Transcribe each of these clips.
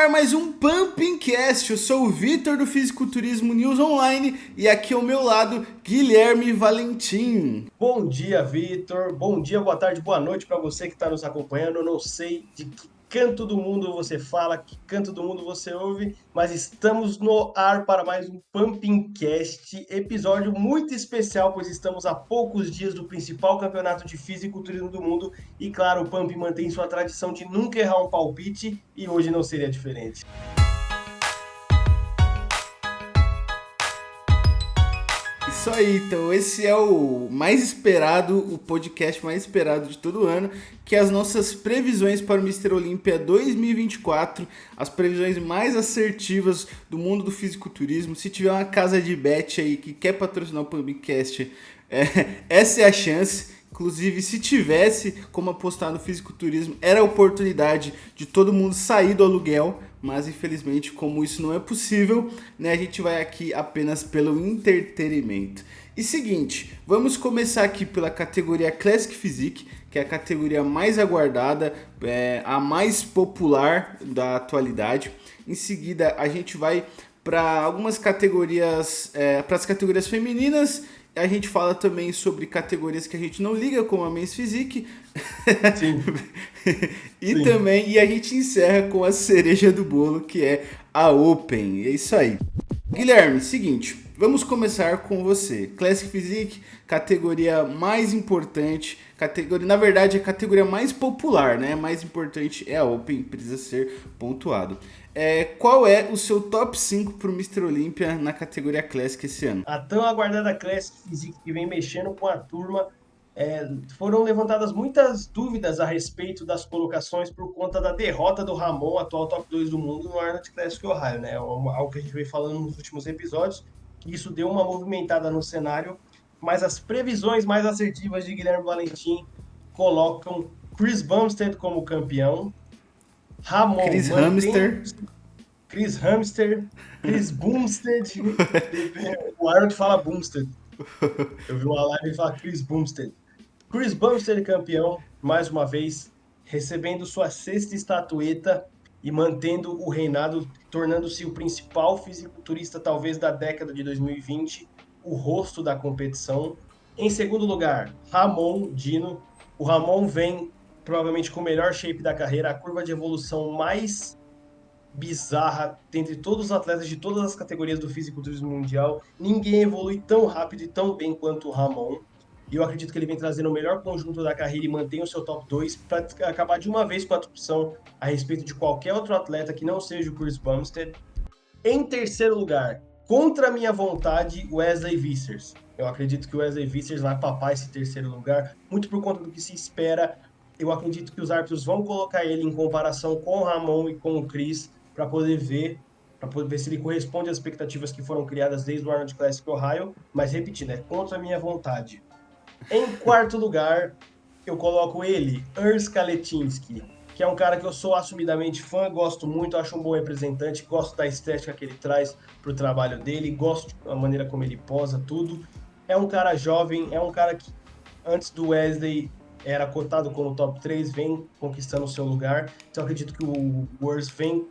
ar mais um Pumpingcast. Eu sou o Vitor do Fisiculturismo News Online e aqui ao meu lado, Guilherme Valentim. Bom dia, Vitor. Bom dia, boa tarde, boa noite para você que está nos acompanhando. Eu não sei de que canto do mundo você fala, que canto do mundo você ouve, mas estamos no ar para mais um Pumpingcast, episódio muito especial, pois estamos a poucos dias do principal campeonato de fisiculturismo do mundo e, claro, o Pump mantém sua tradição de nunca errar um palpite e hoje não seria diferente. Isso aí, então esse é o mais esperado, o podcast mais esperado de todo ano, que é as nossas previsões para o Mr. Olympia 2024, as previsões mais assertivas do mundo do fisiculturismo. Se tiver uma casa de bet aí que quer patrocinar o Pumpcast, essa é a chance. Inclusive, se tivesse como apostar no fisiculturismo, era a oportunidade de todo mundo sair do aluguel, mas infelizmente, como isso não é possível, né, a gente vai aqui apenas pelo entretenimento. E seguinte, vamos começar aqui pela categoria Classic Physique, que é a categoria mais aguardada, a mais popular da atualidade. Em seguida, a gente vai para algumas categorias, para as categorias femininas. A gente fala também sobre categorias que a gente não liga, como a Men's Physique. Sim. E também, e a gente encerra com a cereja do bolo, que é a Open. É isso aí. Guilherme, seguinte, vamos começar com você. Classic Physique, categoria mais importante, na verdade, a categoria mais popular, né? Mais importante é a Open, precisa ser pontuado. Qual é o seu top 5 para o Mr. Olympia na categoria Classic esse ano? A tão aguardada Classic Physique que vem mexendo com a turma. Foram levantadas muitas dúvidas a respeito das colocações por conta da derrota do Ramon, atual top 2 do mundo, no Arnold Classic Ohio, né? Algo que a gente vem falando nos últimos episódios, que isso deu uma movimentada no cenário, mas as previsões mais assertivas de Guilherme Valentim colocam Chris Bumstead como campeão, Ramon Chris mantém Hamster. Chris Hamster, Chris Bumstead, o Arnold fala Bumstead, eu vi uma live e fala Chris Bumstead. Chris Bumstead campeão, mais uma vez, recebendo sua sexta estatueta e mantendo o reinado, tornando-se o principal fisiculturista talvez da década de 2020, o rosto da competição. Em segundo lugar, Ramon Dino. O Ramon vem provavelmente com o melhor shape da carreira, a curva de evolução mais bizarra dentre todos os atletas de todas as categorias do fisiculturismo mundial. Ninguém evolui tão rápido e tão bem quanto o Ramon. E eu acredito que ele vem trazendo o melhor conjunto da carreira e mantém o seu top 2 para acabar de uma vez com a discussão a respeito de qualquer outro atleta que não seja o Chris Bumstead. Em terceiro lugar, contra a minha vontade, Wesley Vissers. Eu acredito que o Wesley Vissers vai papar esse terceiro lugar, muito por conta do que se espera. Eu acredito que os árbitros vão colocar ele em comparação com o Ramon e com o Chris para poder ver se ele corresponde às expectativas que foram criadas desde o Arnold Classic Ohio, mas repetindo, é contra a minha vontade. Em quarto lugar, eu coloco ele, Urs Kaletinski, que é um cara que eu sou assumidamente fã, gosto muito, acho um bom representante, gosto da estética que ele traz pro trabalho dele, gosto da maneira como ele posa tudo. É um cara jovem, é um cara que antes do Wesley era cotado como top 3, vem conquistando o seu lugar. Então eu acredito que o Urs vem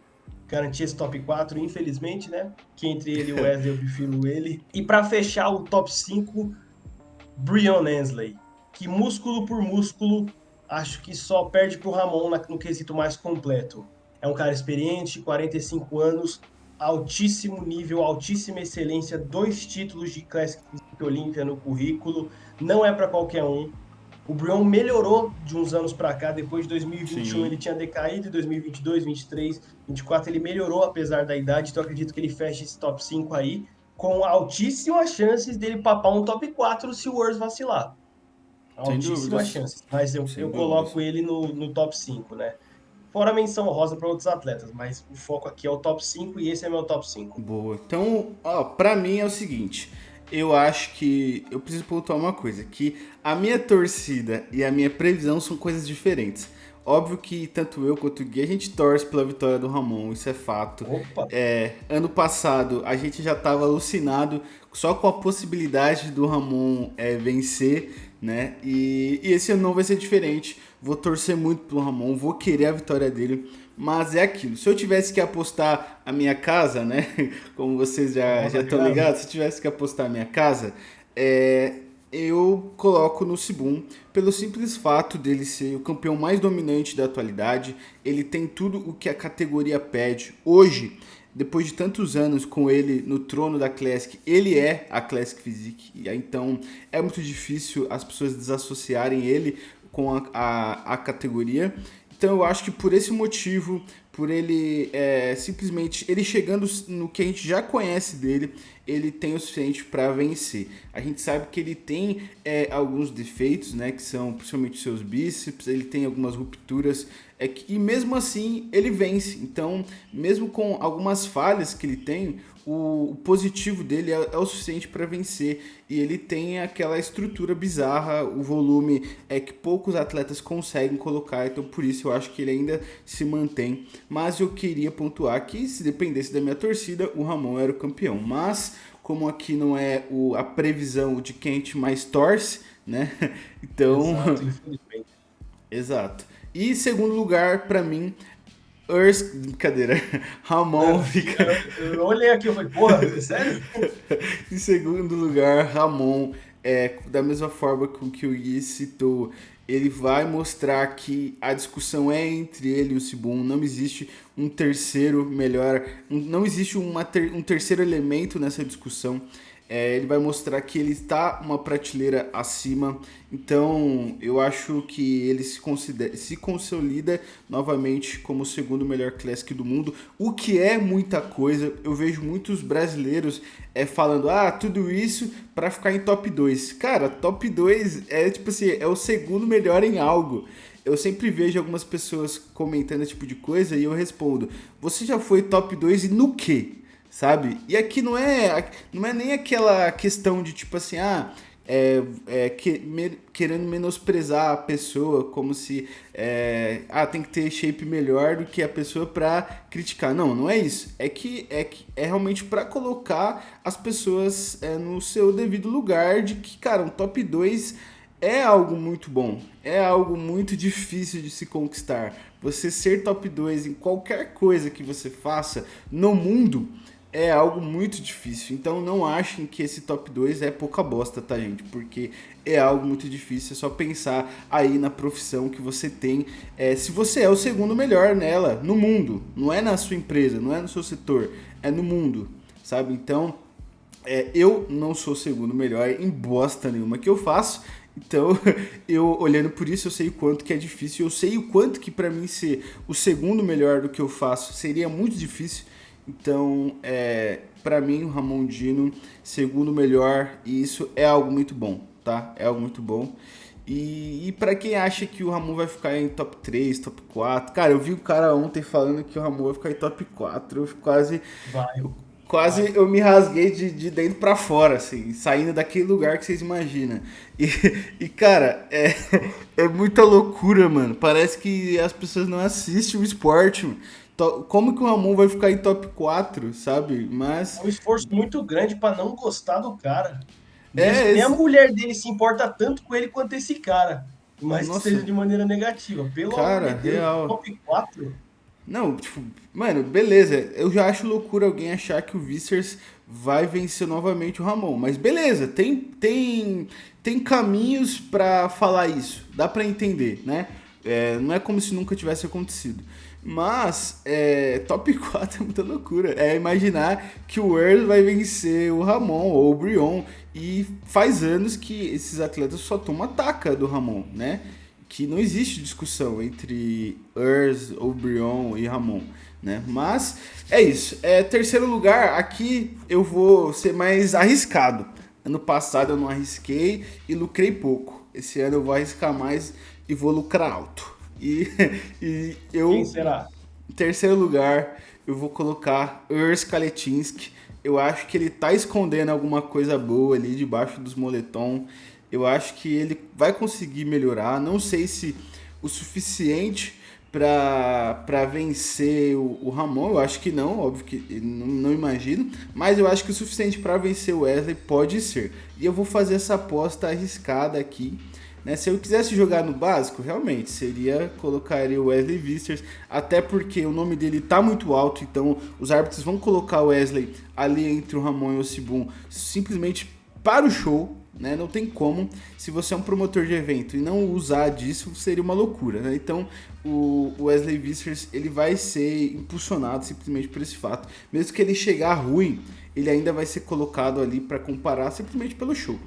garantir esse top 4, infelizmente, né? Que entre ele e o Wesley eu prefiro ele. E para fechar o top 5, Breon Ansley, que músculo por músculo, acho que só perde pro Ramon no quesito mais completo. É um cara experiente, 45 anos, altíssimo nível, altíssima excelência, 2 títulos de Classic Olympia no currículo, não é para qualquer um. O Breon melhorou de uns anos para cá, depois de 2021 Sim. Ele tinha decaído, em 2022, 23, 24 ele melhorou apesar da idade, então eu acredito que ele feche esse top 5 aí, com altíssimas chances dele papar um top 4 se o Urs vacilar. Altíssimas chances, mas eu coloco ele no top 5, né? Fora a menção rosa para outros atletas, mas o foco aqui é o top 5 e esse é meu top 5. Boa. Então, pra mim é o seguinte, eu acho que eu preciso pontuar uma coisa, que a minha torcida e a minha previsão são coisas diferentes. Óbvio que tanto eu quanto o Gui, a gente torce pela vitória do Ramon, isso é fato. Opa! Ano passado a gente já estava alucinado só com a possibilidade do Ramon vencer, né? E esse ano não vai ser diferente. Vou torcer muito pelo Ramon, vou querer a vitória dele. mas é aquilo. Se eu tivesse que apostar a minha casa, né? Como vocês já estão Ligado? ligados, se eu tivesse que apostar a minha casa, eu coloco no Sibum pelo simples fato dele ser o campeão mais dominante da atualidade. Ele tem tudo o que a categoria pede. Hoje, depois de tantos anos com ele no trono da Classic, ele é a Classic Physique. E então é muito difícil as pessoas desassociarem ele com a categoria. Então eu acho que por esse motivo, por ele simplesmente ele chegando no que a gente já conhece dele, ele tem o suficiente para vencer. A gente sabe que ele tem alguns defeitos, né, que são principalmente seus bíceps, ele tem algumas rupturas, e mesmo assim ele vence. Então, mesmo com algumas falhas que ele tem, o positivo dele é o suficiente para vencer, e ele tem aquela estrutura bizarra, o volume que poucos atletas conseguem colocar, então por isso eu acho que ele ainda se mantém. Mas eu queria pontuar que se dependesse da minha torcida, o Ramon era o campeão, mas como aqui não é a previsão de quem a gente mais torce, né? Então, Exato, infelizmente. exato. E segundo lugar para mim, brincadeira, Ramon fica. Eu olhei aqui e falei, porra, é sério? Em segundo lugar, Ramon, da mesma forma com que o Gui citou, ele vai mostrar que a discussão é entre ele e o Sibum, não existe um terceiro melhor, não existe um terceiro elemento nessa discussão. Ele vai mostrar que ele está uma prateleira acima, então eu acho que ele se consolida novamente como o segundo melhor Classic do mundo, o que é muita coisa. Eu vejo muitos brasileiros falando, tudo isso para ficar em top 2. Cara, top 2 é tipo assim, é o segundo melhor em algo. Eu sempre vejo algumas pessoas comentando esse tipo de coisa e eu respondo, você já foi top 2 e no quê? Sabe? E aqui não é nem aquela questão de tipo assim, querendo menosprezar a pessoa, como se tem que ter shape melhor do que a pessoa pra criticar. Não é isso. É realmente pra colocar as pessoas no seu devido lugar de que, cara, um top 2 é algo muito bom, é algo muito difícil de se conquistar. Você ser top 2 em qualquer coisa que você faça no mundo é algo muito difícil. Então não achem que esse top 2 é pouca bosta, tá, gente? Porque é algo muito difícil. É só pensar aí na profissão que você tem. Se você é o segundo melhor nela, no mundo. Não é na sua empresa, não é no seu setor. É no mundo, sabe? Então, eu não sou o segundo melhor em bosta nenhuma que eu faço. Então, eu olhando por isso, eu sei o quanto que é difícil. Eu sei o quanto que pra mim ser o segundo melhor do que eu faço seria muito difícil. Então, para mim, o Ramon Dino, segundo melhor, e isso é algo muito bom, tá? É algo muito bom. E para quem acha que o Ramon vai ficar em top 3, top 4, cara, eu vi o cara ontem falando que o Ramon vai ficar em top 4, eu me rasguei de dentro para fora, assim, saindo daquele lugar que vocês imaginam. E cara, é muita loucura, mano. Parece que as pessoas não assistem o esporte, mano. Como que o Ramon vai ficar em top 4, sabe? Mas É um esforço muito grande pra não gostar do cara. É, Nem a mulher dele se importa tanto com ele quanto esse cara. Mas que nossa, seja de maneira negativa. Pelo amor cara, de Deus, real. top 4? Não, tipo, mano, beleza. Eu já acho loucura alguém achar que o Viscers vai vencer novamente o Ramon. Mas beleza, tem caminhos pra falar isso. Dá pra entender, né? Não é como se nunca tivesse acontecido. Mas top 4 é muita loucura. É imaginar que o Earl vai vencer o Ramon ou o Brion. E faz anos que esses atletas só tomam ataca do Ramon, né? Que não existe discussão entre Earl, O'Brien e Ramon, né? Mas é isso. Terceiro lugar, aqui eu vou ser mais arriscado. Ano passado eu não arrisquei e lucrei pouco. Esse ano eu vou arriscar mais e vou lucrar alto. E eu... Quem será? Em terceiro lugar, eu vou colocar Urs Kaletinski. Eu acho que ele tá escondendo alguma coisa boa ali debaixo dos moletom. Eu acho que ele vai conseguir melhorar. Não sei se o suficiente para vencer o Ramon. Eu acho que não, óbvio que não imagino. Mas eu acho que o suficiente para vencer o Wesley pode ser. E eu vou fazer essa aposta arriscada aqui. né? Se eu quisesse jogar no básico, realmente colocaria o Wesley Vissers, até porque o nome dele tá muito alto, então os árbitros vão colocar o Wesley ali entre o Ramon e o Sibum simplesmente para o show, né? Não tem como. Se você é um promotor de evento e não usar disso, seria uma loucura, né? Então o Wesley Vissers ele vai ser impulsionado simplesmente por esse fato. Mesmo que ele chegar ruim, ele ainda vai ser colocado ali para comparar simplesmente pelo show.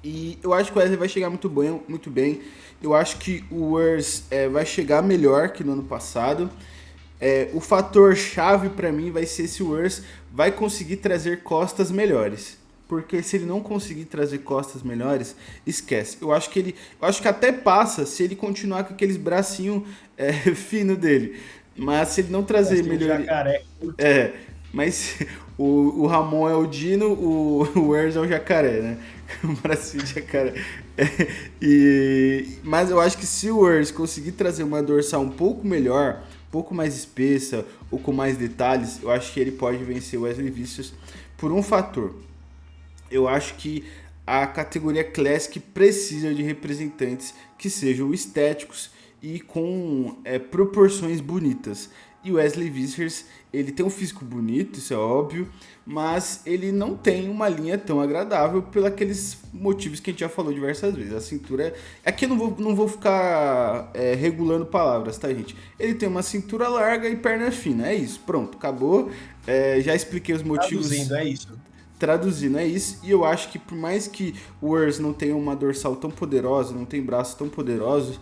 E eu acho que o Wesley vai chegar muito bem, muito bem. Eu acho que o Urs vai chegar melhor que no ano passado. O fator chave para mim vai ser se o Urs vai conseguir trazer costas melhores. Porque se ele não conseguir trazer costas melhores, esquece. Eu acho que até passa se ele continuar com aqueles bracinhos fino dele. Mas se ele não trazer melhoria. Jacaré. Mas o Ramon é o Dino, o Urs é o jacaré, né? O bracinho de jacaré. Mas eu acho que se o Urs conseguir trazer uma dorsal um pouco melhor, um pouco mais espessa ou com mais detalhes, eu acho que ele pode vencer o Wesley Vissers por um fator. Eu acho que a categoria Classic precisa de representantes que sejam estéticos e com proporções bonitas. E o Wesley Vissers, ele tem um físico bonito, isso é óbvio, mas ele não tem uma linha tão agradável por aqueles motivos que a gente já falou diversas vezes. A cintura... Aqui eu não vou ficar regulando palavras, tá, gente? Ele tem uma cintura larga e perna fina, é isso, pronto, acabou. Já expliquei os motivos... Traduzindo, é isso. Traduzindo, é isso. E eu acho que por mais que o Urs não tenha uma dorsal tão poderosa, não tem braços tão poderosos,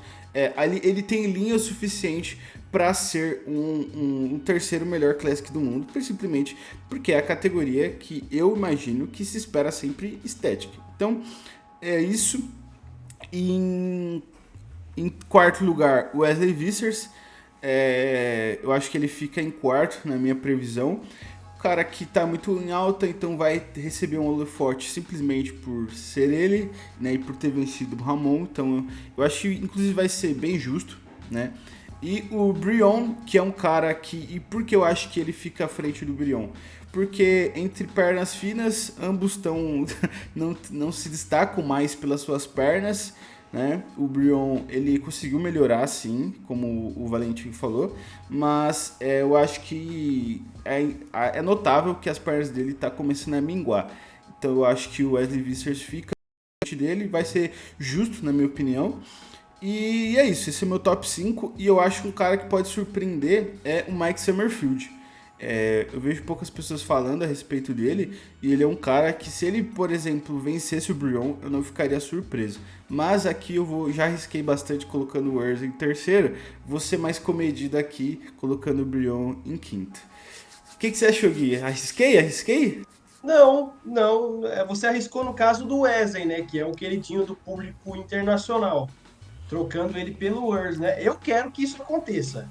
ele tem linha o suficiente para ser um terceiro melhor Classic do mundo, simplesmente porque é a categoria que eu imagino que se espera sempre estética. Então, é isso. Em quarto lugar, o Wesley Vissers. Eu acho que ele fica em quarto na minha previsão. Cara que tá muito em alta, então vai receber um holofote simplesmente por ser ele, né, e por ter vencido o Ramon. Então eu acho que inclusive vai ser bem justo, né? E o Brion, que é um cara que... E por que eu acho que ele fica à frente do Brion? Porque entre pernas finas, ambos não se destacam mais pelas suas pernas, né? O Brion, ele conseguiu melhorar, sim, como o Valentim falou, mas eu acho que é notável que as pernas dele tá começando a minguar. Então eu acho que o Wesley Vissers fica dele, vai ser justo, na minha opinião. E é isso, esse é o meu top 5. E eu acho que um cara que pode surpreender é o Mike Summerfield. Eu vejo poucas pessoas falando a respeito dele. E ele é um cara que, se ele, por exemplo, vencesse o Brion, eu não ficaria surpreso. Mas aqui já arrisquei bastante colocando o Urs em terceiro. Vou ser mais comedido aqui, colocando o Brion em quinto. O que você achou, Gui? Arrisquei? Não. Você arriscou no caso do Wesley, né? Que é o queridinho do público internacional. Trocando ele pelo Urs, né? Eu quero que isso aconteça.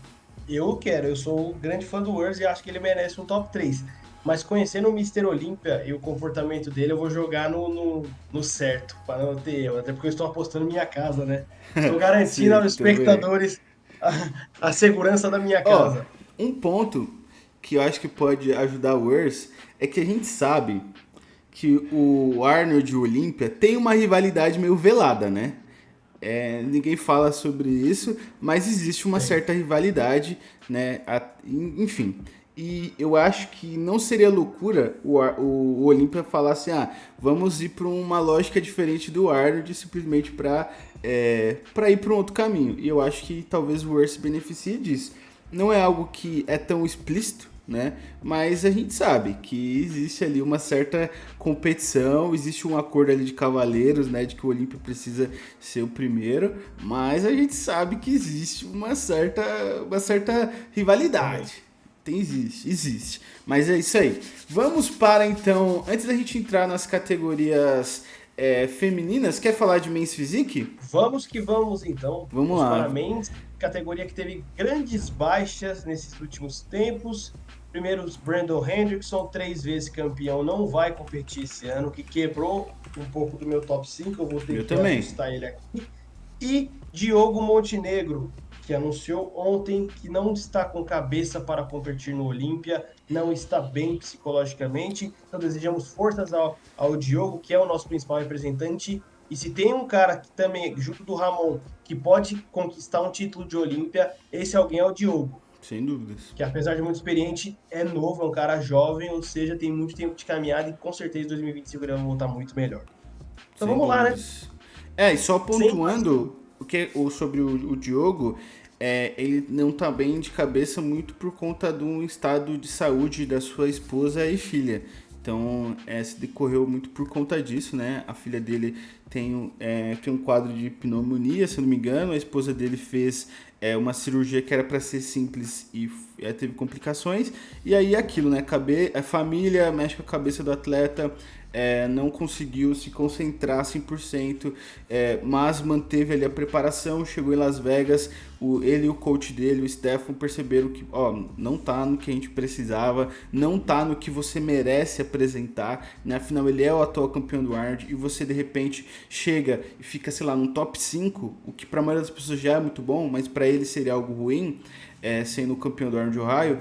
Eu sou um grande fã do Urs e acho que ele merece um top 3. Mas conhecendo o Mr. Olímpia e o comportamento dele, eu vou jogar no certo, para não ter erro. Até porque eu estou apostando minha casa, né? Estou garantindo aos espectadores a segurança da minha casa. Um ponto que eu acho que pode ajudar o Urs é que a gente sabe que o Arnold e o Olímpia tem uma rivalidade meio velada, né? Ninguém fala sobre isso, mas existe uma certa rivalidade, né? Enfim. E eu acho que não seria loucura o Olímpia falar assim, vamos ir para uma lógica diferente do Arnold, simplesmente para ir para um outro caminho. E eu acho que talvez o Urs se beneficie disso. Não é algo que é tão explícito, né? Mas a gente sabe que existe ali uma certa competição, existe um acordo ali de cavaleiros, né? De que o Olímpia precisa ser o primeiro, mas a gente sabe que existe uma certa rivalidade. Existe. Mas é isso aí. Vamos para então, antes da gente entrar nas categorias femininas, quer falar de Men's Physique? Vamos que vamos então. Vamos lá. Para Men's, categoria que teve grandes baixas nesses últimos tempos. Primeiro, Brandon Hendrickson, 3 vezes campeão, não vai competir esse ano, que quebrou um pouco do meu top 5, eu vou ter que ajustar ele aqui. E Diogo Montenegro, que anunciou ontem que não está com cabeça para competir no Olímpia, não está bem psicologicamente. Então desejamos forças ao Diogo, que é o nosso principal representante E se tem um cara que também, junto do Ramon, que pode conquistar um título de Olímpia, esse alguém é o Diogo. Sem dúvidas. Que apesar de muito experiente, é novo, é um cara jovem, ou seja, tem muito tempo de caminhada e com certeza em 2025 ele vai voltar muito melhor. Então Sem vamos lá, né? dúvidas. E só Sem pontuando sobre o Diogo, ele não tá bem de cabeça muito por conta do estado de saúde da sua esposa e filha. Então, se decorreu muito por conta disso, né? A filha dele tem um quadro de pneumonia, se eu não me engano. A esposa dele fez uma cirurgia que era para ser simples e teve complicações. E aí aquilo, né? A família mexe com a cabeça do atleta, não conseguiu se concentrar 100%, mas manteve ali a preparação, chegou em Las Vegas, ele e o coach dele, o Stefan, perceberam que não tá no que a gente precisava, não tá no que você merece apresentar, né? Afinal ele é o atual campeão do Arnold e você de repente chega e fica, sei lá, no top 5, o que para a maioria das pessoas já é muito bom, mas para ele seria algo ruim, sendo o campeão do Arnold Ohio,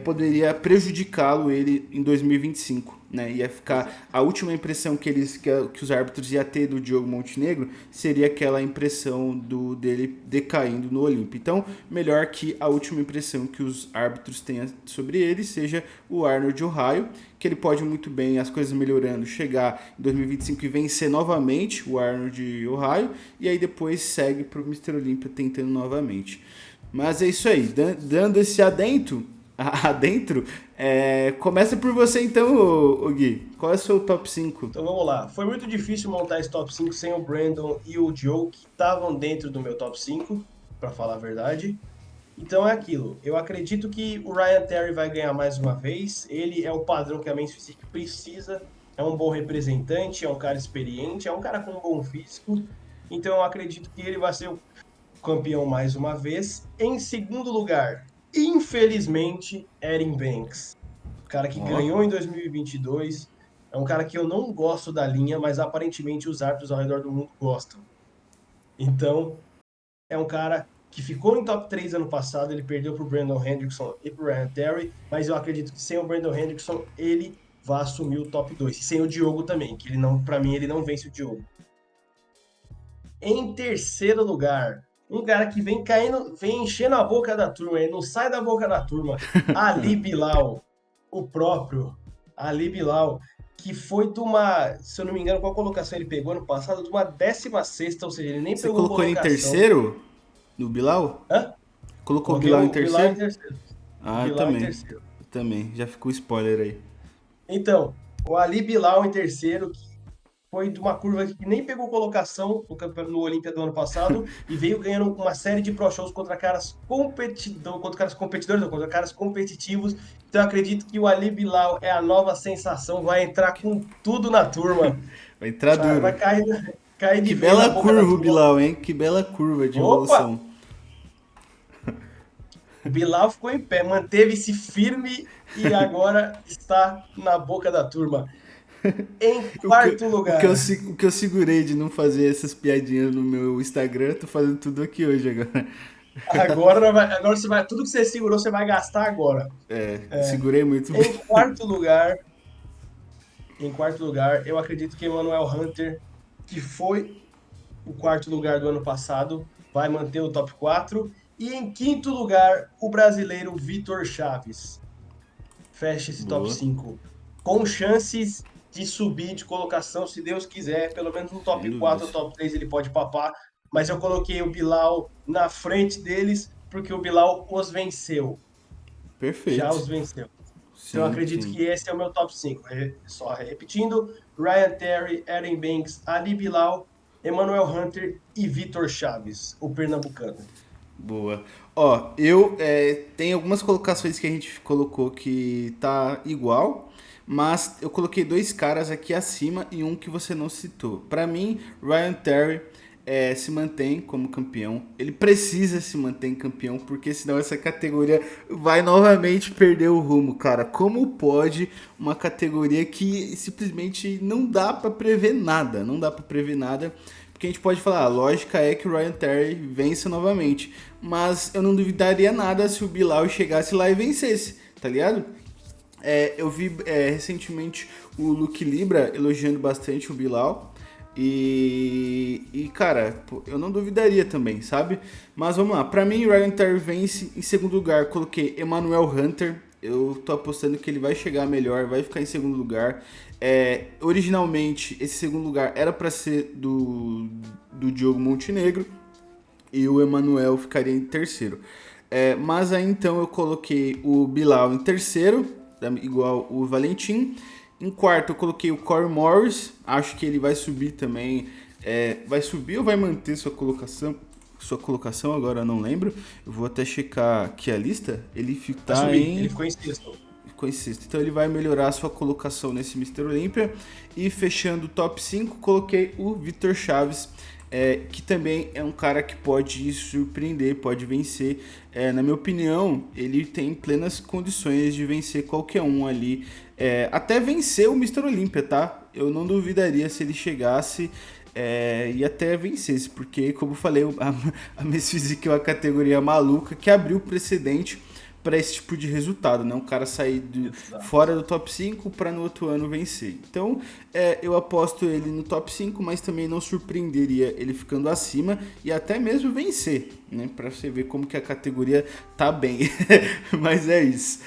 poderia prejudicá-lo ele em 2025. Né, ia ficar a última impressão que os árbitros iam ter do Diogo Montenegro seria aquela impressão dele decaindo no Olímpia. Então, melhor que a última impressão que os árbitros tenham sobre ele seja o Arnold Ohio, que ele pode muito bem, as coisas melhorando, chegar em 2025 e vencer novamente o Arnold Ohio, e aí depois segue para o Mr. Olímpia tentando novamente. Mas é isso aí, dando esse adentro, começa por você então, ô Gui. Qual é o seu top 5? Então vamos lá. Foi muito difícil montar esse top 5 sem o Brandon e o Joe, que estavam dentro do meu top 5, para falar a verdade. Então é aquilo. Eu acredito que o Ryan Terry vai ganhar mais uma vez. Ele é o padrão que a Men's Physique precisa. É um bom representante, é um cara experiente, é um cara com um bom físico. Então eu acredito que ele vai ser o campeão mais uma vez. Em segundo lugar, infelizmente, Erin Banks. O cara que ganhou em 2022. É um cara que eu não gosto da linha, mas aparentemente os árbitros ao redor do mundo gostam. Então, é um cara que ficou em top 3 ano passado, ele perdeu para o Brandon Hendrickson e para o Ryan Terry, mas eu acredito que sem o Brandon Hendrickson, ele vai assumir o top 2. E sem o Diogo também, que para mim, ele não vence o Diogo. Em terceiro lugar, um cara que vem enchendo a boca da turma, ele não sai da boca da turma, Ali Bilal, o próprio Ali Bilal, que foi de uma, se eu não me engano, qual colocação ele pegou ano passado? De uma 16ª, ou seja, ele nem pegou colocação. Você colocou em terceiro? No Bilal? Hã? Colocou o Bilal em terceiro? Bilal em terceiro. Bilal também. Em terceiro. Também, já ficou spoiler aí. Então, o Ali Bilal em terceiro, que foi de uma curva que nem pegou colocação no Olímpia do ano passado e veio ganhando uma série de pro shows contra caras competitivos. Então eu acredito que o Ali Bilal é a nova sensação, vai entrar com tudo na turma. Vai entrar duro. Vai cair de que bela curva o Bilal, hein? Que bela curva de evolução. O Bilal ficou em pé, manteve-se firme e agora está na boca da turma. Em quarto lugar. O que eu segurei de não fazer essas piadinhas no meu Instagram, tô fazendo tudo aqui hoje agora. Agora você vai. Tudo que você segurou, você vai gastar agora. Segurei muito bem. Em quarto lugar, eu acredito que Emmanuel Hunter, que foi o quarto lugar do ano passado, vai manter o top 4. E em quinto lugar, o brasileiro Vitor Chaves. Fecha esse top 5. Com chances de subir de colocação, se Deus quiser, pelo menos no top 4 ou top 3 ele pode papar, mas eu coloquei o Bilal na frente deles, porque o Bilal os venceu. Perfeito. Já os venceu. Sim, então eu acredito que esse é o meu top 5. Só repetindo, Ryan Terry, Erin Banks, Ali Bilal, Emmanuel Hunter e Vitor Chaves, o pernambucano. Boa. Eu tenho algumas colocações que a gente colocou que tá igual, mas eu coloquei 2 caras aqui acima e um que você não citou. Para mim, Ryan Terry se mantém como campeão. Ele precisa se manter campeão, porque senão essa categoria vai novamente perder o rumo, cara. Como pode uma categoria que simplesmente não dá para prever nada? Não dá para prever nada. Porque a gente pode falar, a lógica é que o Ryan Terry vença novamente. Mas eu não duvidaria nada se o Bilal chegasse lá e vencesse, tá ligado? Eu vi recentemente o Luke Libra elogiando bastante o Bilal. Cara, pô, eu não duvidaria também, sabe? Mas vamos lá. Pra mim, Ryan Terry vence. Em segundo lugar, coloquei Emmanuel Hunter. Eu tô apostando que ele vai chegar melhor, vai ficar em segundo lugar. Originalmente, esse segundo lugar era pra ser do Diogo Montenegro e o Emmanuel ficaria em terceiro. Mas aí então eu coloquei o Bilal em terceiro, igual o Valentim. Em quarto eu coloquei o Corey Morris, acho que ele vai subir também. Vai subir ou vai manter sua colocação? Sua colocação agora eu não lembro. Eu vou até checar aqui a lista. Ele Vai tá subir, em ele ficou em sexto. ficou em sexto. Então ele vai melhorar a sua colocação nesse Mr. Olímpia. E fechando o top 5, coloquei o Vitor Chaves, que também é um cara que pode surpreender, pode vencer. Na minha opinião, ele tem plenas condições de vencer qualquer um ali. Até vencer o Mr. Olímpia, tá? Eu não duvidaria se ele chegasse e até vencesse, porque, como eu falei, a Miss Physique é uma categoria maluca que abriu precedente para esse tipo de resultado, né? Um cara sair fora do top 5 para no outro ano vencer. Então, eu aposto ele no top 5, mas também não surpreenderia ele ficando acima e até mesmo vencer, né? Para você ver como que a categoria tá bem. Mas é isso.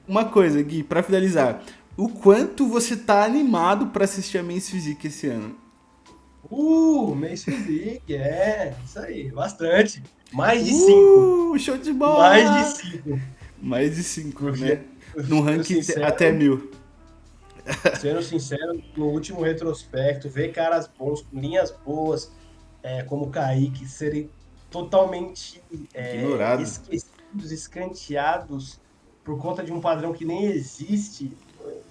Uma coisa, Gui, para finalizar, o quanto você tá animado para assistir a Men's Physique esse ano? Men's Physique, isso aí, bastante. Mais de 5. Show de Mais de bola! 5. Mais de 5, né? Porque, Num sendo ranking sincero, até 1000. sendo sincero, no último retrospecto, ver caras bons, com linhas boas, como o Kaique, serem totalmente Ignorado. esquecidos, escanteados, por conta de um padrão que nem existe.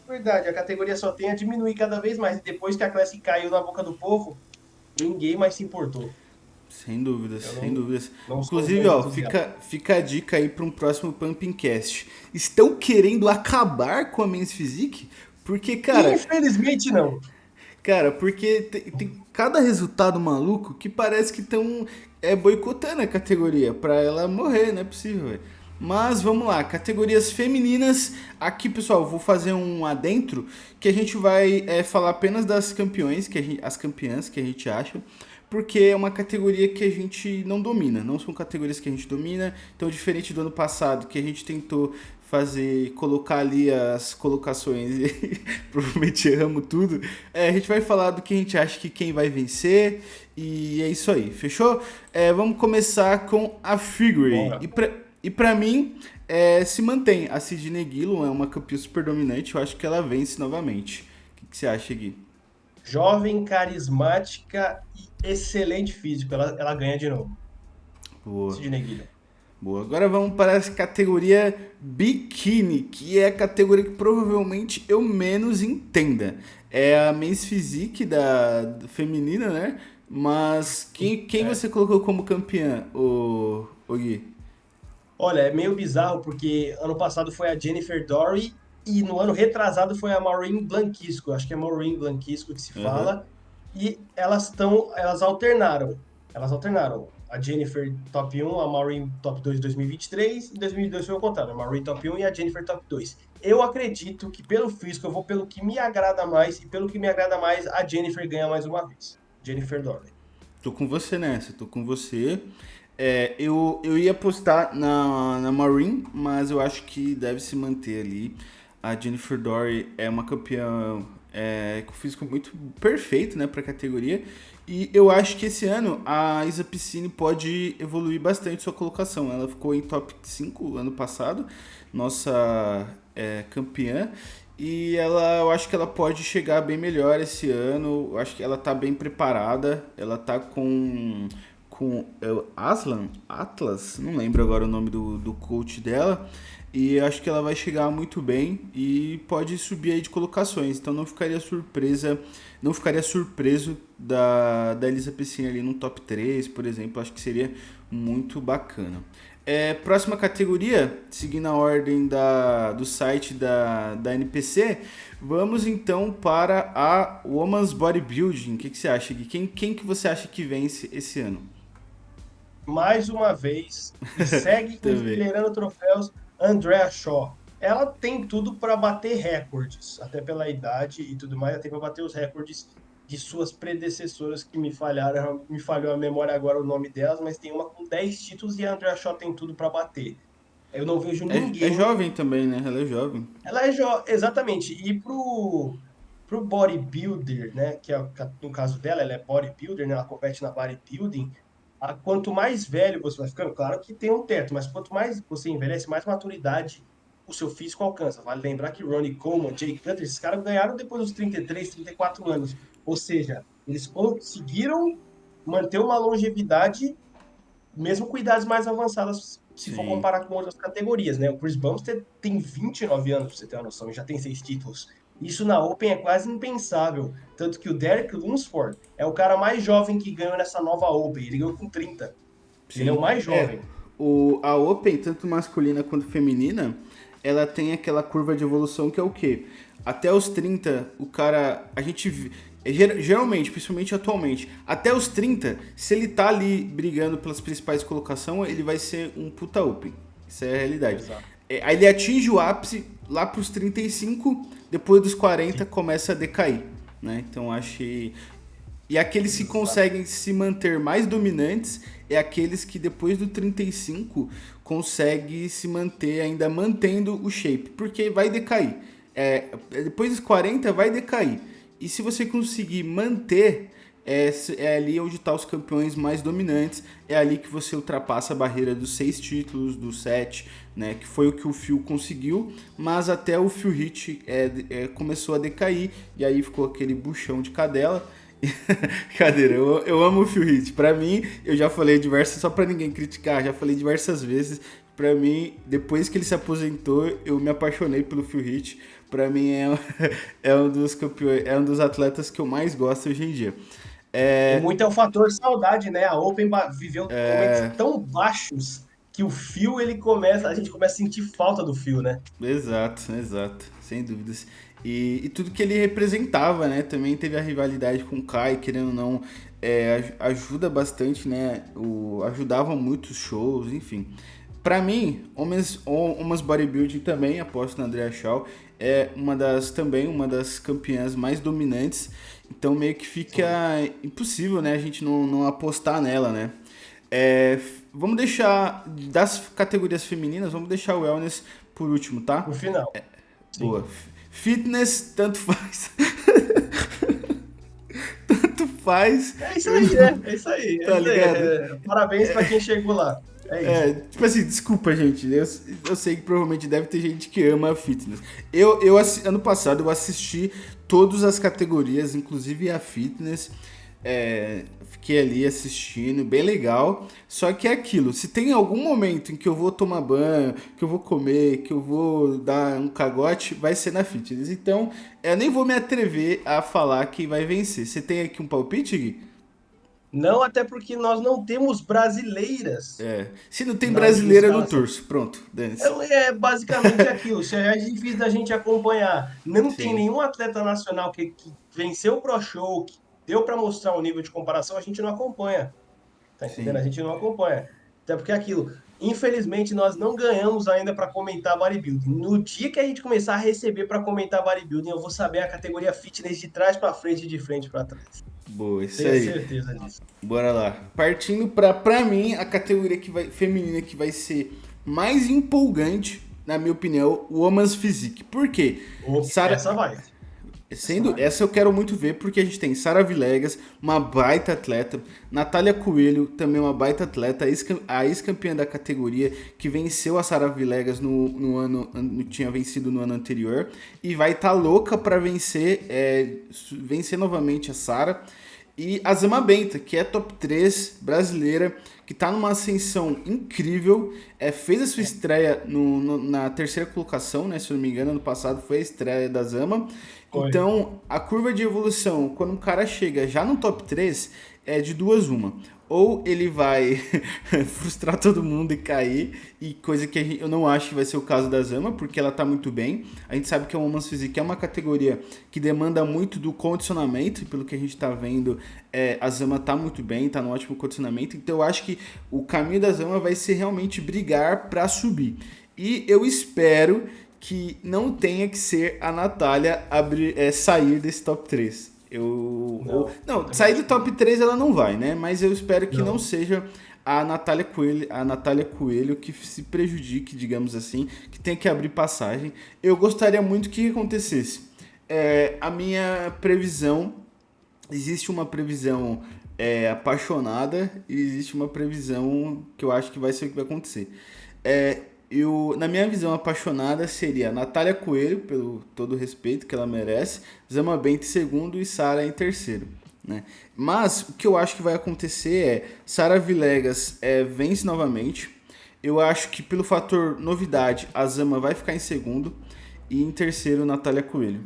Verdade, a categoria só tem a diminuir cada vez mais. E depois que a Classic caiu na boca do povo, ninguém mais se importou. Sem dúvidas, Eu sem dúvidas. não sou um Inclusive, grande ó, entusiasta. fica a dica aí para um próximo Pumping Cast. Estão querendo acabar com a Men's Physique? Porque, Infelizmente, não. porque tem cada resultado maluco que parece que estão boicotando a categoria pra ela morrer, não é possível, velho. Mas vamos lá, categorias femininas. Aqui, pessoal, vou fazer um adentro que a gente vai falar apenas das campeões, as campeãs que a gente acha, porque é uma categoria que a gente não domina, não são categorias que a gente domina. Então, diferente do ano passado, que a gente tentou colocar ali as colocações e provavelmente erramos tudo, a gente vai falar do que a gente acha que quem vai vencer, e é isso aí, fechou? Vamos começar com a Figure. Bora. E pra mim, se mantém. A Sidney Gillum é uma campeã super dominante, eu acho que ela vence novamente. O que você acha, Gui? Jovem, carismática e excelente físico. Ela ganha de novo. Boa. Sidney Guilherme. Boa, agora vamos para a categoria biquíni, que é a categoria que provavelmente eu menos entenda. É a Men's Physique da feminina, né? Mas quem você colocou como campeã, o Gui? Olha, é meio bizarro porque ano passado foi a Jennifer Dory e no ano retrasado foi a Maureen Blanquisco. Acho que é Maureen Blanquisco que se Aham. fala. E elas alternaram. Elas alternaram. A Jennifer top 1, a Maureen top 2 em 2023. Em 2022 foi o contrário. A Maureen top 1 e a Jennifer top 2. Eu acredito que pelo físico eu vou pelo que me agrada mais. E pelo que me agrada mais, a Jennifer ganha mais uma vez. Jennifer Dory. Tô com você nessa, tô com você. Eu ia apostar na Maureen, mas eu acho que deve se manter ali. A Jennifer Dory é uma campeã com físico muito perfeito, né, para a categoria. E eu acho que esse ano a Isa Piscine pode evoluir bastante sua colocação. Ela ficou em top 5 ano passado, nossa campeã. E eu acho que ela pode chegar bem melhor esse ano. Eu acho que ela tá bem preparada. Ela tá com Atlas, não lembro agora o nome do coach dela. E acho que ela vai chegar muito bem e pode subir aí de colocações. Então não ficaria surpreso da Elisa Piscina ali no top 3, por exemplo. Acho que seria muito bacana. Próxima categoria, seguindo a ordem do site da NPC, vamos então para a Women's Bodybuilding. O que você acha, Gui? Quem que você acha que vence esse ano? Mais uma vez, e segue Também. enfileirando troféus, Andrea Shaw. Ela tem tudo para bater recordes, até pela idade e tudo mais, ela tem para bater os recordes de suas predecessoras que me falhou a memória agora o nome delas, mas tem uma com 10 títulos e a Andrea Shaw tem tudo para bater. Eu não vejo É ninguém. jovem também, né? Ela é jovem. Ela é exatamente. E pro bodybuilder, né? No caso dela, ela é bodybuilder, né? Ela compete na bodybuilding. Quanto mais velho você vai ficando, claro que tem um teto, mas quanto mais você envelhece, mais maturidade o seu físico alcança. Vale lembrar que Ronnie Coleman, Jay Cutler, esses caras ganharam depois dos 33, 34 anos. Ou seja, eles conseguiram manter uma longevidade mesmo com idades mais avançadas, se for Sim. comparar com outras categorias, né? O Chris Bumstead tem 29 anos, pra você ter uma noção, e já tem 6 títulos. Isso na Open é quase impensável. Tanto que o Derek Lunsford é o cara mais jovem que ganhou nessa nova Open. Ele ganhou com 30. Ele é o Sim. mais jovem. A Open, tanto masculina quanto feminina, ela tem aquela curva de evolução que é o quê? Até os 30, o cara. A gente. Geralmente, principalmente atualmente, até os 30, se ele tá ali brigando pelas principais colocações, ele vai ser um puta Open. Isso é a realidade. Exato. Aí ele atinge o ápice lá pros 35, depois dos 40 Sim. começa a decair. Né? Então acho que. E aqueles que Exato. conseguem se manter mais dominantes é aqueles que depois do 35 conseguem se manter ainda mantendo o shape, porque vai decair. Depois dos 40 vai decair. E se você conseguir manter, é ali onde estão os campeões mais dominantes, é ali que você ultrapassa a barreira dos 6 títulos, dos 7, né, que foi o que o Phil conseguiu, mas até o Phil Heath começou a decair, e aí ficou aquele buchão de cadela. Cadeira, eu amo o Phil Heath. Pra mim, eu já falei diversas, só pra ninguém criticar, já falei diversas vezes. Pra mim, depois que ele se aposentou, eu me apaixonei pelo Phil Heath. Pra mim, é um dos campeões, é um dos atletas que eu mais gosto hoje em dia. E É, muito é o fator saudade, né? A Open viveu momentos tão baixos que o Phil, a gente começa a sentir falta do Phil, né? exato, exato, sem dúvidas. E tudo que ele representava, né? Também teve a rivalidade com o Kai, querendo ou não, ajuda bastante, né? Ajudava muito os shows, enfim. Pra mim, homens bodybuilding também, aposto na Andrea Shaw, é também uma das campeãs mais dominantes. Então meio que fica Sim. impossível, né? A gente não apostar nela, né? Vamos deixar, das categorias femininas, vamos deixar o wellness por último, No tá? final. Sim. Boa. Fitness, tanto faz. Tanto faz. É isso aí, né? É isso aí. É Tá isso aí. ligado? Parabéns pra quem chegou lá. É isso. Tipo assim, desculpa, gente. Eu sei que provavelmente deve ter gente que ama fitness. Ano passado, eu assisti todas as categorias, inclusive a fitness. Fiquei ali assistindo, bem legal. Só que é aquilo, se tem algum momento em que eu vou tomar banho, que eu vou comer, que eu vou dar um cagote, vai ser na fitness. Então, eu nem vou me atrever a falar quem vai vencer. Você tem aqui um palpite, Gui? Não, até porque nós não temos brasileiras Se não tem na última brasileira, eu não escalação. torço. Pronto, dane-se. É basicamente aquilo. Se é difícil da gente acompanhar, não tem Sim, nenhum atleta nacional que venceu o Pro Show, que deu para mostrar o nível de comparação, a gente não acompanha. Tá entendendo? A sim. gente não acompanha. Até porque é aquilo. Infelizmente, nós não ganhamos ainda para comentar bodybuilding. No dia que a gente começar a receber para comentar bodybuilding, eu vou saber a categoria fitness de trás para frente e de frente para trás. Boa, isso Tenha aí. certeza disso. Bora lá. Partindo pra mim, a categoria feminina que vai ser mais empolgante, na minha opinião, o Women's Physique. Por quê? Essa Sara, vai. Essa vai. essa eu quero muito ver, porque a gente tem Sara Villegas, uma baita atleta, Natália Coelho, também uma baita atleta, a ex-campeã da categoria, que venceu a Sara Villegas tinha vencido no ano anterior, e vai estar louca pra vencer novamente a Sara. E a Zama Benta, que é top 3 brasileira, que tá numa ascensão incrível, fez a sua estreia na terceira colocação, né? Se eu não me engano, ano passado foi a estreia da Zama. Foi. Então, a curva de evolução, quando um cara chega já no top 3, é de duas uma. Ou ele vai frustrar todo mundo e cair, e coisa que eu não acho que vai ser o caso da Zama, porque ela tá muito bem. A gente sabe que a Women's Physique é uma categoria que demanda muito do condicionamento, e pelo que a gente tá vendo, a Zama tá muito bem, tá no ótimo condicionamento. Então eu acho que o caminho da Zama vai ser realmente brigar pra subir. E eu espero que não tenha que ser a Natália sair desse top 3. Não, sair do top 3 ela não vai, né? Mas eu espero que não seja a Natália Coelho que se prejudique, digamos assim, que tem que abrir passagem. Eu gostaria muito que acontecesse. A minha previsão, existe uma previsão apaixonada e existe uma previsão que eu acho que vai ser o que vai acontecer. Na minha visão apaixonada seria Natália Coelho, pelo todo o respeito que ela merece, Zama Bento em segundo e Sara em terceiro. Né? Mas o que eu acho que vai acontecer é Sara Villegas vence novamente. Eu acho que pelo fator novidade a Zama vai ficar em segundo e em terceiro Natália Coelho.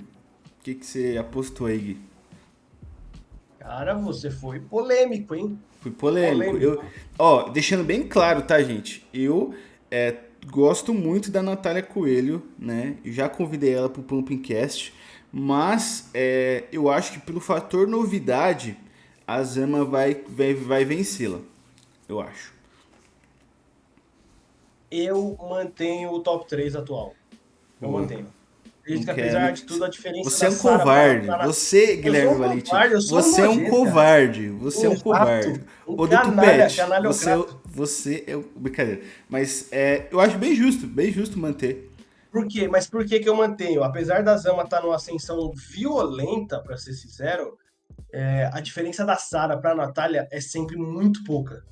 O que você apostou aí, Gui? Cara, você foi polêmico, hein? Fui polêmico. Deixando bem claro, tá, gente? Eu gosto muito da Natália Coelho, né? Eu já convidei ela pro Pumpcast. Mas eu acho que pelo fator novidade, a Zama vai vencê-la. Eu acho. Eu mantenho o top 3 atual. Eu mantenho. Acredito que apesar de tudo, a diferença Você é um covarde. Você, Guilherme Valente. Você é um covarde. Você é um covarde. Ô, Dutupete, você é... Brincadeira. Mas eu acho bem justo manter. Por quê? Mas por que eu mantenho? Apesar da Zama estar numa ascensão violenta, para ser sincero, a diferença da Sara para a Natália é sempre muito pouca.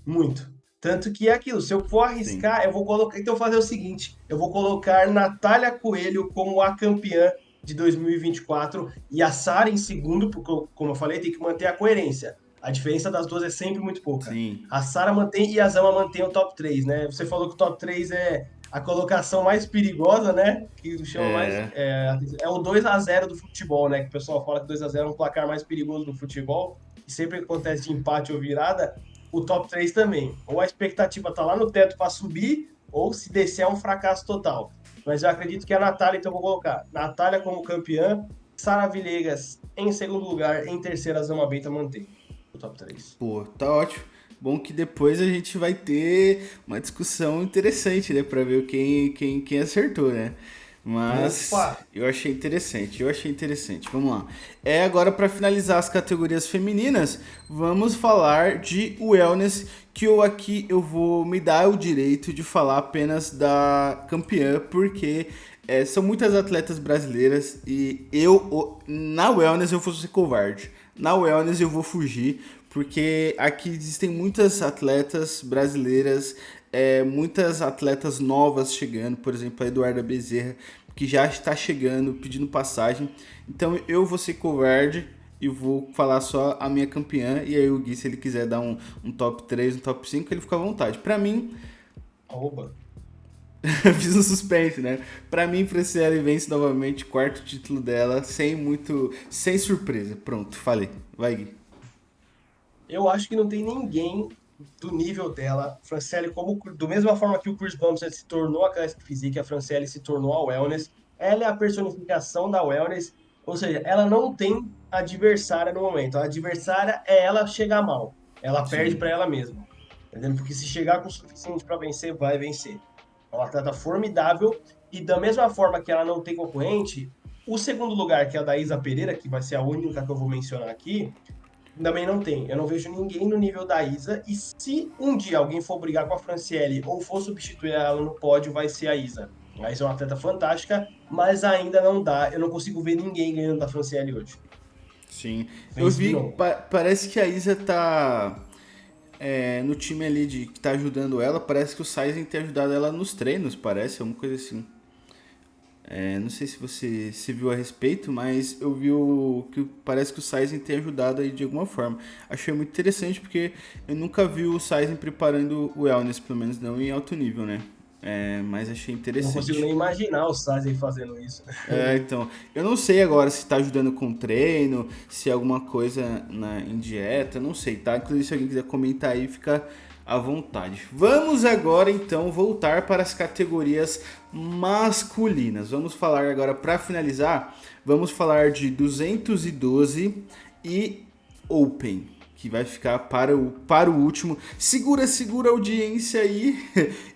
Muito. Tanto que é aquilo, se eu for arriscar, eu vou colocar. Então, fazer o seguinte: eu vou colocar Natália Coelho como a campeã de 2024 e a Sara em segundo, porque, como eu falei, tem que manter a coerência. A diferença das duas é sempre muito pouca. Sim. A Sara mantém e a Zama mantém o top 3, né? Você falou que o top 3 é a colocação mais perigosa, né? Que chama mais. É o 2-0 do futebol, né? Que o pessoal fala que 2-0 é um placar mais perigoso do futebol. E sempre que acontece de empate ou virada, o top 3 também. Ou a expectativa tá lá no teto para subir, ou se descer é um fracasso total. Mas eu acredito que a Natália, então eu vou colocar Natália como campeã, Sara Villegas em segundo lugar, em terceira, Zama Benta mantém o top 3. Pô, tá ótimo. Bom que depois a gente vai ter uma discussão interessante, né? Pra ver quem acertou, né? Mas eu achei interessante. Vamos lá. Agora, para finalizar as categorias femininas, vamos falar de wellness, que eu vou me dar o direito de falar apenas da campeã, porque são muitas atletas brasileiras e na wellness eu vou ser covarde. Na wellness eu vou fugir, porque aqui existem muitas atletas brasileiras, muitas atletas novas chegando, por exemplo, a Eduarda Bezerra, que já está chegando, pedindo passagem. Então eu vou ser covarde e vou falar só a minha campeã, e aí o Gui, se ele quiser dar um top 3, um top 5, ele fica à vontade. Pra mim... Oba! Fiz um suspense, né? Pra mim, Franciele vence novamente, quarto título dela, sem surpresa. Pronto, falei. Vai, Gui. Eu acho que não tem ninguém do nível dela. Franciele, do mesma forma que o Chris Bumstead se tornou a Classic Physique, a Franciele se tornou a Wellness. Ela é a personificação da Wellness, ou seja, ela não tem adversária no momento. A adversária é ela chegar mal. Ela perde para ela mesma. Entendeu? Porque se chegar com o suficiente para vencer, vai vencer. É uma atleta formidável e da mesma forma que ela não tem concorrente, o segundo lugar, que é a da Isa Pereira, que vai ser a única que eu vou mencionar aqui, também não tem. Eu não vejo ninguém no nível da Isa. E se um dia alguém for brigar com a Franciele ou for substituir ela no pódio, vai ser a Isa. A Isa é uma atleta fantástica, mas ainda não dá. Eu não consigo ver ninguém ganhando da Franciele hoje. Sim. Eu vi, parece que a Isa tá no time ali que tá ajudando ela. Parece que o Saizen tem ajudado ela nos treinos, parece, alguma coisa assim. Não sei se você se viu a respeito, mas eu vi que parece que o Saizen tem ajudado aí de alguma forma. Achei muito interessante porque eu nunca vi o Saizen preparando o wellness, pelo menos não em alto nível, né? Mas achei interessante. Não consigo nem imaginar o Saizen fazendo isso. Então, eu não sei agora se tá ajudando com treino, se é alguma coisa em dieta, não sei, tá? Inclusive, se alguém quiser comentar aí, fica à vontade. Vamos agora, então, voltar para as categorias masculinas. Vamos falar agora, para finalizar, vamos falar de 212 e Open, que vai ficar para o último. Segura a audiência aí.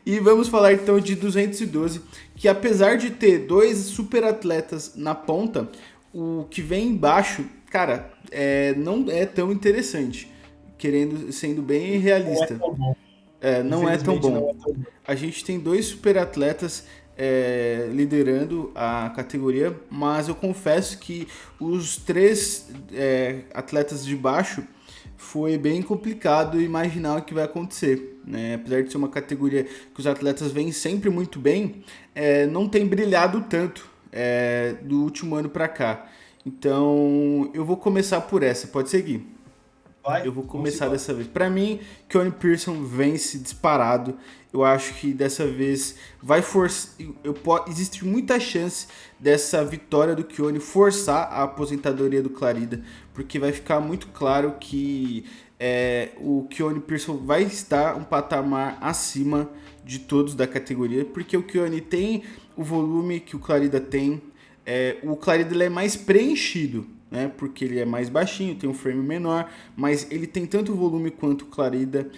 E vamos falar então de 212, que apesar de ter dois super atletas na ponta, o que vem embaixo cara, não é tão interessante, sendo bem Não é realista. tão bom. Não é tão Infelizmente, não bom. é tão bom. A gente tem dois super atletas liderando a categoria, mas eu confesso que os três atletas de baixo foi bem complicado imaginar o que vai acontecer, né? Apesar de ser uma categoria que os atletas vêm sempre muito bem, não tem brilhado tanto do último ano para cá. Então eu vou começar por essa, pode seguir. Vai, Eu vou vamos começar embora. dessa vez. Pra mim, Keone Pearson vence disparado. Eu acho que dessa vez vai forçar. Existe muita chance dessa vitória do Keone forçar a aposentadoria do Clarida, porque vai ficar muito claro que o Keone Pearson vai estar um patamar acima de todos da categoria, porque o Keone tem o volume que o Clarida tem. O Clarida ele é mais preenchido, né? Porque ele é mais baixinho, tem um frame menor, mas ele tem tanto volume quanto o Clarida.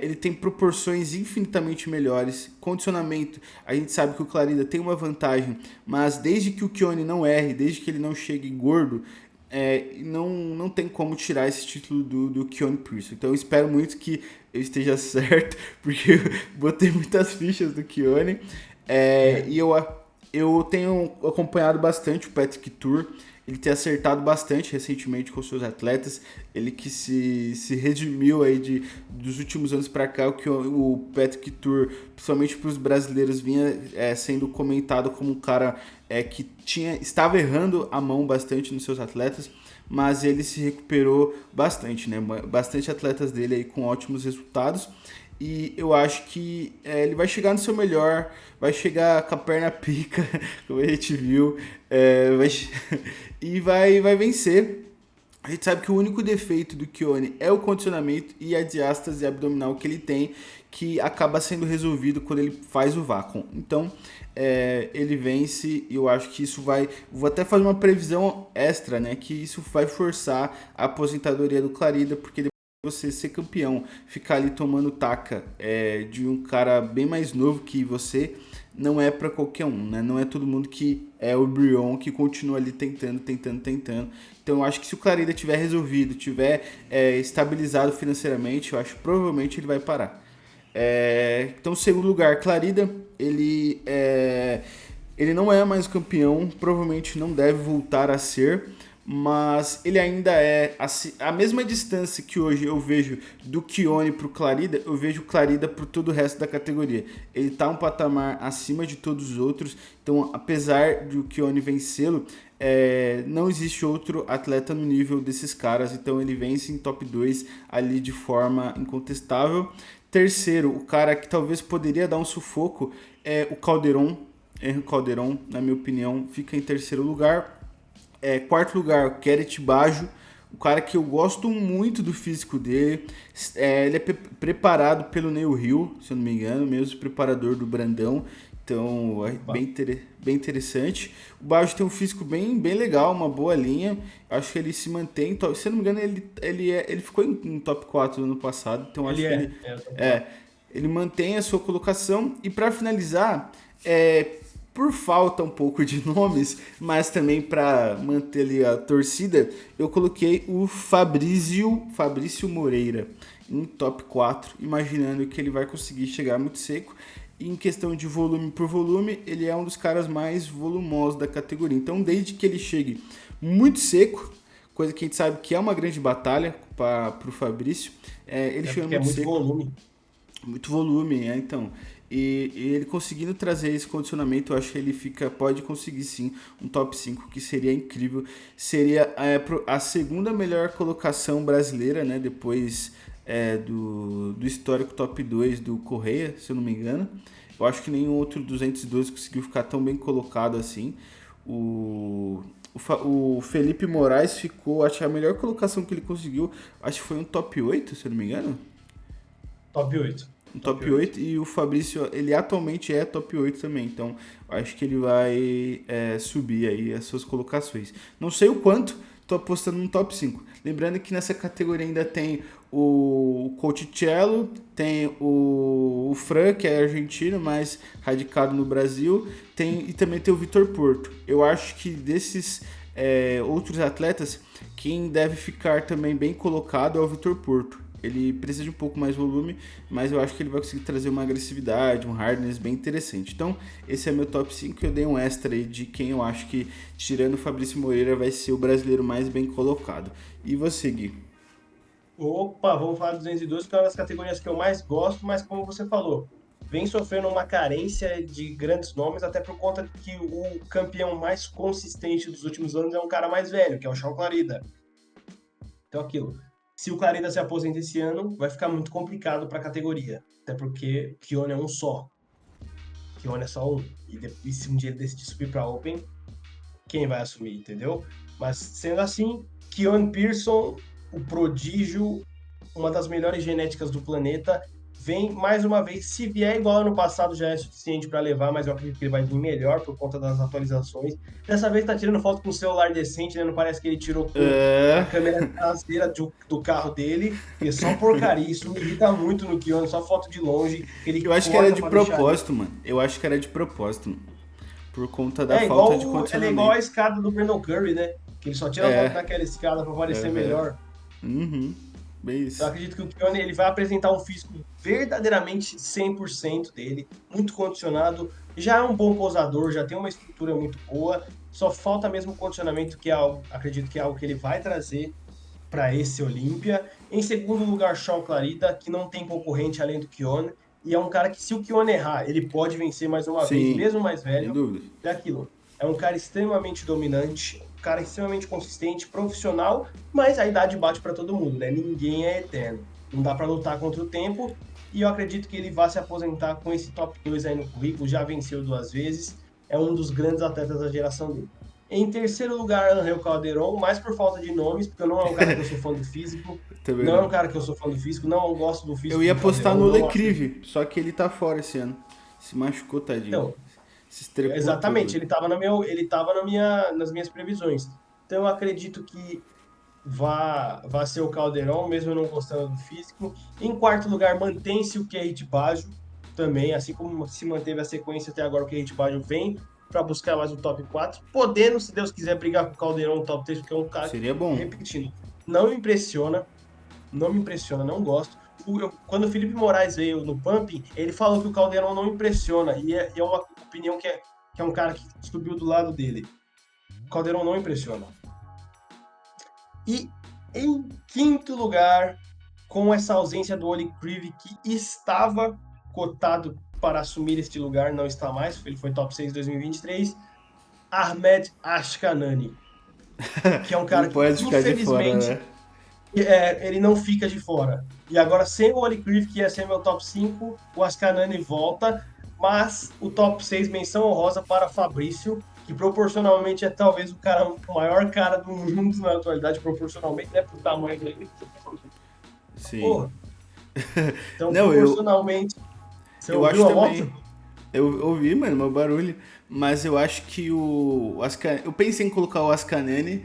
Ele tem proporções infinitamente melhores. Condicionamento, a gente sabe que o Clarida tem uma vantagem, mas desde que o Keone não erre, desde que ele não chegue gordo, não tem como tirar esse título do Keone Pearson. Então eu espero muito que eu esteja certo, porque eu botei muitas fichas do Keone. E eu tenho acompanhado bastante o Patrick Tour. Ele tem acertado bastante recentemente com seus atletas. Ele que se redimiu aí dos últimos anos para cá, que o Patrick Tour, principalmente para os brasileiros, vinha sendo comentado como um cara que estava errando a mão bastante nos seus atletas, mas ele se recuperou bastante, né? Bastante atletas dele aí com ótimos resultados. E eu acho que ele vai chegar no seu melhor, vai chegar com a perna pica, como a gente viu, e vai vencer. A gente sabe que o único defeito do Keone é o condicionamento e a diástase abdominal que ele tem, que acaba sendo resolvido quando ele faz o vácuo. Então, ele vence e eu acho que isso vai... Vou até fazer uma previsão extra, né? Que isso vai forçar a aposentadoria do Clarida, porque você ser campeão, ficar ali tomando taca de um cara bem mais novo que você, não é para qualquer um, né? Não é todo mundo que é o Brion que continua ali tentando. Então eu acho que se o Clarida tiver resolvido, tiver estabilizado financeiramente, eu acho que provavelmente ele vai parar. Então, segundo lugar, Clarida, ele não é mais campeão, provavelmente não deve voltar a ser, mas ele ainda é a mesma distância que hoje eu vejo do Keone pro Clarida, eu vejo o Clarida pro todo o resto da categoria. Ele tá um patamar acima de todos os outros, então apesar de o Keone vencê-lo, não existe outro atleta no nível desses caras, então ele vence em top 2 ali de forma incontestável. Terceiro, o cara que talvez poderia dar um sufoco é o Calderon. Henry Calderon, na minha opinião, fica em terceiro lugar. Quarto lugar, o Keret Bajo, um cara que eu gosto muito do físico dele. Ele é preparado pelo Neil Hill, se eu não me engano, mesmo preparador do Brandão. Então, bem interessante. O Bajo tem um físico bem legal, uma boa linha. Acho que ele se mantém. Se eu não me engano, ele ficou em top 4 no ano passado. Então, acho que ele mantém a sua colocação. E para finalizar, por falta um pouco de nomes, mas também para manter ali a torcida, eu coloquei o Fabrício Moreira em top 4, imaginando que ele vai conseguir chegar muito seco. E em questão de volume por volume, ele é um dos caras mais volumosos da categoria. Então, desde que ele chegue muito seco, coisa que a gente sabe que é uma grande batalha para o Fabrício, ele chega muito seco. Volume. Muito volume, então... E ele conseguindo trazer esse condicionamento, eu acho que ele pode conseguir sim um top 5, que seria incrível. Seria a segunda melhor colocação brasileira, né? Depois do histórico top 2 do Correia, se eu não me engano. Eu acho que nenhum outro 212 conseguiu ficar tão bem colocado assim. O Felipe Moraes ficou, acho que a melhor colocação que ele conseguiu, acho que foi um top 8, se eu não me engano. Top 8. Top 8, e o Fabrício, ele atualmente é top 8 também, então acho que ele vai subir aí as suas colocações. Não sei o quanto, tô apostando no top 5. Lembrando que nessa categoria ainda tem o Couticello, tem o Fran, que é argentino, mas radicado no Brasil, e também tem o Vitor Porto. Eu acho que desses outros atletas, quem deve ficar também bem colocado é o Vitor Porto. Ele precisa de um pouco mais de volume, mas eu acho que ele vai conseguir trazer uma agressividade, um hardness bem interessante. Então, esse é meu top 5. Eu dei um extra aí de quem eu acho que, tirando o Fabrício Moreira, vai ser o brasileiro mais bem colocado. E você, Gui? Opa, vamos falar do 212, que é uma das categorias que eu mais gosto, mas como você falou, vem sofrendo uma carência de grandes nomes, até por conta de que o campeão mais consistente dos últimos anos é um cara mais velho, que é o Shaun Clarida. Então, aquilo. Se o Clarida se aposenta esse ano, vai ficar muito complicado para a categoria. Até porque Kione é um só. Kione é só um. E se um dia ele decidir subir para Open, quem vai assumir, entendeu? Mas, sendo assim, Kione Pearson, o prodígio, uma das melhores genéticas do planeta, vem mais uma vez. Se vier igual ano passado, já é suficiente para levar, mas eu acredito que ele vai vir melhor por conta das atualizações. Dessa vez tá tirando foto com um celular decente, né? Não parece que ele tirou com a câmera traseira do carro dele, que é só porcaria. Isso me irrita muito no Kione, só foto de longe. Eu acho que era de propósito, mano. Eu acho que era de propósito, mano. Por conta da falta de condicionamento. Ele é igual a escada do Brandon Curry, né? Que ele só tira foto naquela escada para parecer melhor. Bem isso. Eu acredito que o Kione ele vai apresentar um físico verdadeiramente 100% dele, muito condicionado, já é um bom posador, já tem uma estrutura muito boa, só falta mesmo o condicionamento, que é algo, acredito que é algo que ele vai trazer para esse Olímpia. Em segundo lugar, Shaun Clarida, que não tem concorrente além do Kione, e é um cara que, se o Kione errar, ele pode vencer mais uma vez, mesmo mais velho. Sem dúvida. É aquilo. É um cara extremamente dominante, um cara extremamente consistente, profissional, mas a idade bate para todo mundo, né? Ninguém é eterno. Não dá para lutar contra o tempo, e eu acredito que ele vai se aposentar com esse top 2 aí no currículo, já venceu 2 vezes, é um dos grandes atletas da geração dele. Em terceiro lugar, Angel Calderon, mais por falta de nomes, porque não é um cara que eu sou fã do físico. Não é um cara que eu sou fã do físico, não gosto do físico. Eu ia apostar no Lecrive, só que ele tá fora esse ano. Se machucou, tadinho. Então, se estrepou exatamente, tudo. ele tava nas minhas previsões. Então eu acredito que vai ser o Calderon, mesmo eu não gostando do físico. Em quarto lugar, mantém-se o Kerrit Baggio, também, assim como se manteve a sequência até agora, o Kerrit Baggio vem para buscar mais o top 4, podendo, se Deus quiser, brigar com o Calderon no top 3, porque é um cara Seria bom. Repetindo, não me impressiona, não gosto. Quando o Felipe Moraes veio no Pumping, ele falou que o Calderon não impressiona, e é uma opinião que é um cara que subiu do lado dele. O Calderon não impressiona. E em quinto lugar, com essa ausência do Oli Creevy, que estava cotado para assumir este lugar, não está mais, ele foi top 6 em 2023, Ahmed Ashkanani, que é um cara que, infelizmente, ele não fica de fora. E agora, sem o Oli Creevy, que ia ser meu top 5, o Ashkanani volta, mas o top 6, menção honrosa para Fabrício, que proporcionalmente é talvez o maior cara do mundo na atualidade, proporcionalmente, né, pro tamanho dele. Sim. Porra. Então, não, proporcionalmente... Você eu ouviu acho a também. moto? Eu ouvi, mano, meu barulho. Mas eu acho que o Ascanani... Eu pensei em colocar o Ascanani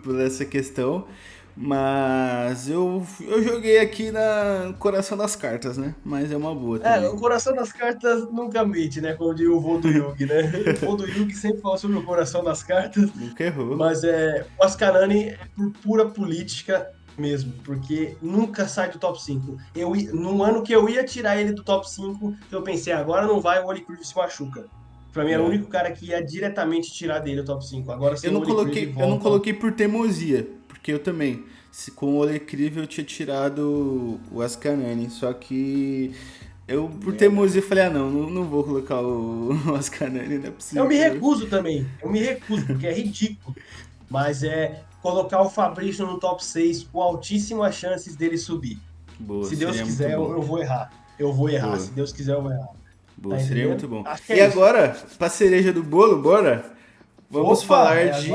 por essa questão. Mas eu joguei aqui no coração das cartas, né? Mas é uma boa também. O coração das cartas nunca mente, né? Como diz o vô do Yugi, né? O vô do Yugi sempre fala sobre o coração das cartas. Nunca errou. Mas o Ascanani é por pura política mesmo, porque nunca sai do top 5. No ano que eu ia tirar ele do top 5, eu pensei, agora não vai, o Oli Creevy se machuca. Pra mim era o único cara que ia diretamente tirar dele o top 5. Agora eu não coloquei por teimosia, porque eu também. Com o Olecrive eu tinha tirado o Ascanani, só que eu por teimosia falei, não vou colocar o Ascanani, não é possível. Eu me recuso também, porque é ridículo. Mas colocar o Fabrício no top 6 com altíssimas chances dele subir. Boa, se Deus quiser, eu vou errar. Boa. Se Deus quiser, eu vou errar. Boa, tá seria muito bom. E agora, pra cereja do bolo, bora? Vamos falar de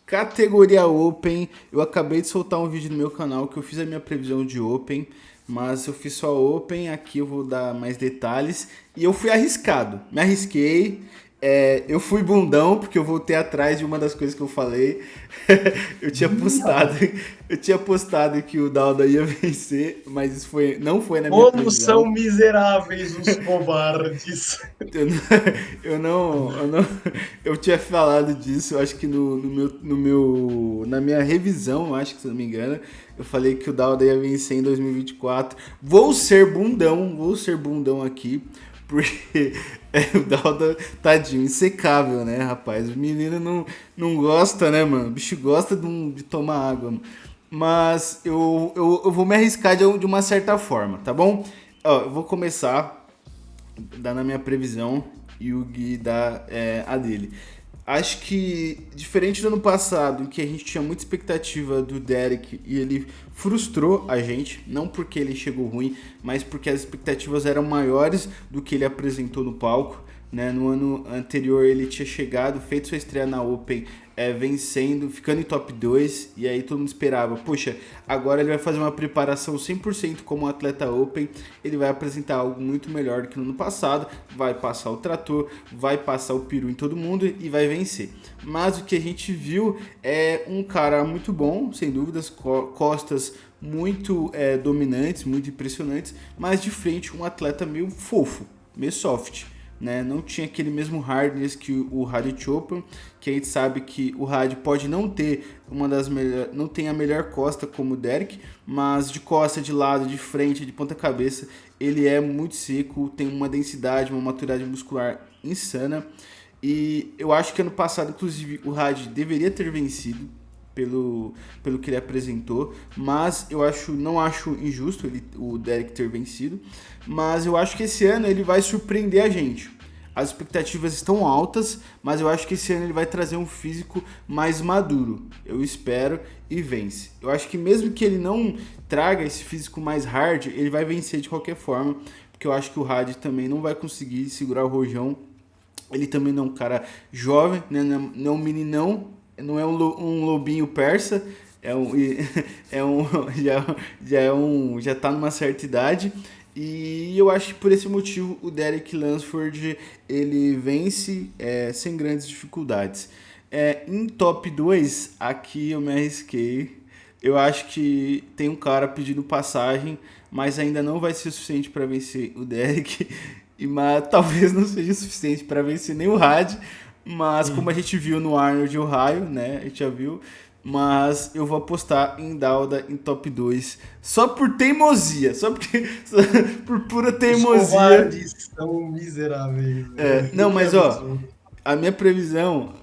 categoria Open. Eu acabei de soltar um vídeo no meu canal que eu fiz a minha previsão de Open, mas eu fiz só Open, aqui eu vou dar mais detalhes. E eu fui arriscado, me arrisquei. Eu fui bundão porque eu voltei atrás de uma das coisas que eu falei. Eu tinha postado, eu tinha postado que o Dauda ia vencer, mas isso não foi na minha Como são previsão. miseráveis os covardes. Eu não, eu tinha falado disso, eu acho que na minha revisão, eu acho que se não me engano, eu falei que o Dauda ia vencer em 2024. Vou ser bundão aqui, porque o Dauda, tadinho, insecável, né, rapaz? O menino não gosta, né, mano? O bicho gosta de tomar água, mano. Mas eu vou me arriscar de uma certa forma, tá bom? Ó, eu vou começar dá na minha previsão e o Gui dá a dele. Acho que, diferente do ano passado, em que a gente tinha muita expectativa do Derek e ele frustrou a gente, não porque ele chegou ruim, mas porque as expectativas eram maiores do que ele apresentou no palco. Né? No ano anterior ele tinha chegado, feito sua estreia na Open, vencendo, ficando em top 2, e aí todo mundo esperava, poxa, agora ele vai fazer uma preparação 100% como atleta Open, ele vai apresentar algo muito melhor do que no ano passado, vai passar o trator, vai passar o peru em todo mundo e vai vencer. Mas o que a gente viu é um cara muito bom, sem dúvidas, costas muito dominantes, muito impressionantes, mas de frente um atleta meio fofo, meio soft. Né? Não tinha aquele mesmo hardness que o Hadi Chopin, que a gente sabe que o Hadi pode não ter não tem a melhor costa como o Derek, mas de costa, de lado, de frente, de ponta cabeça, ele é muito seco, tem uma densidade, uma maturidade muscular insana. E eu acho que ano passado, inclusive, o Hadi deveria ter vencido pelo que ele apresentou, mas não acho injusto o Derek ter vencido, mas eu acho que esse ano ele vai surpreender a gente. As expectativas estão altas, mas eu acho que esse ano ele vai trazer um físico mais maduro. Eu espero e vence. Eu acho que mesmo que ele não traga esse físico mais hard, ele vai vencer de qualquer forma, porque eu acho que o Hadi também não vai conseguir segurar o rojão. Ele também não é um cara jovem, né? Não é um meninão, não é um lobinho persa, já tá numa certa idade. E eu acho que por esse motivo o Derek Lunsford ele vence sem grandes dificuldades. Em top 2, aqui eu me arrisquei. Eu acho que tem um cara pedindo passagem, mas ainda não vai ser o suficiente para vencer o Derek. Mas talvez não seja o suficiente para vencer nem o Had. Mas como a gente viu no Arnold Ohio, né? A gente já viu. Mas eu vou apostar em Dauda em top 2. Só por teimosia. Por pura teimosia. Os covardes são miseráveis. Não, mas ó, a minha previsão,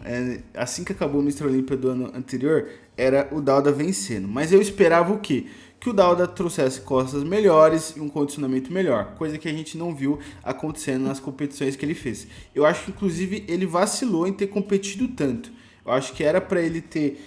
assim que acabou o Mr. Olympia do ano anterior, era o Dauda vencendo. Mas eu esperava o quê? Que o Dauda trouxesse costas melhores e um condicionamento melhor, coisa que a gente não viu acontecendo nas competições que ele fez. Eu acho que, inclusive, ele vacilou em ter competido tanto. Eu acho que era para ele ter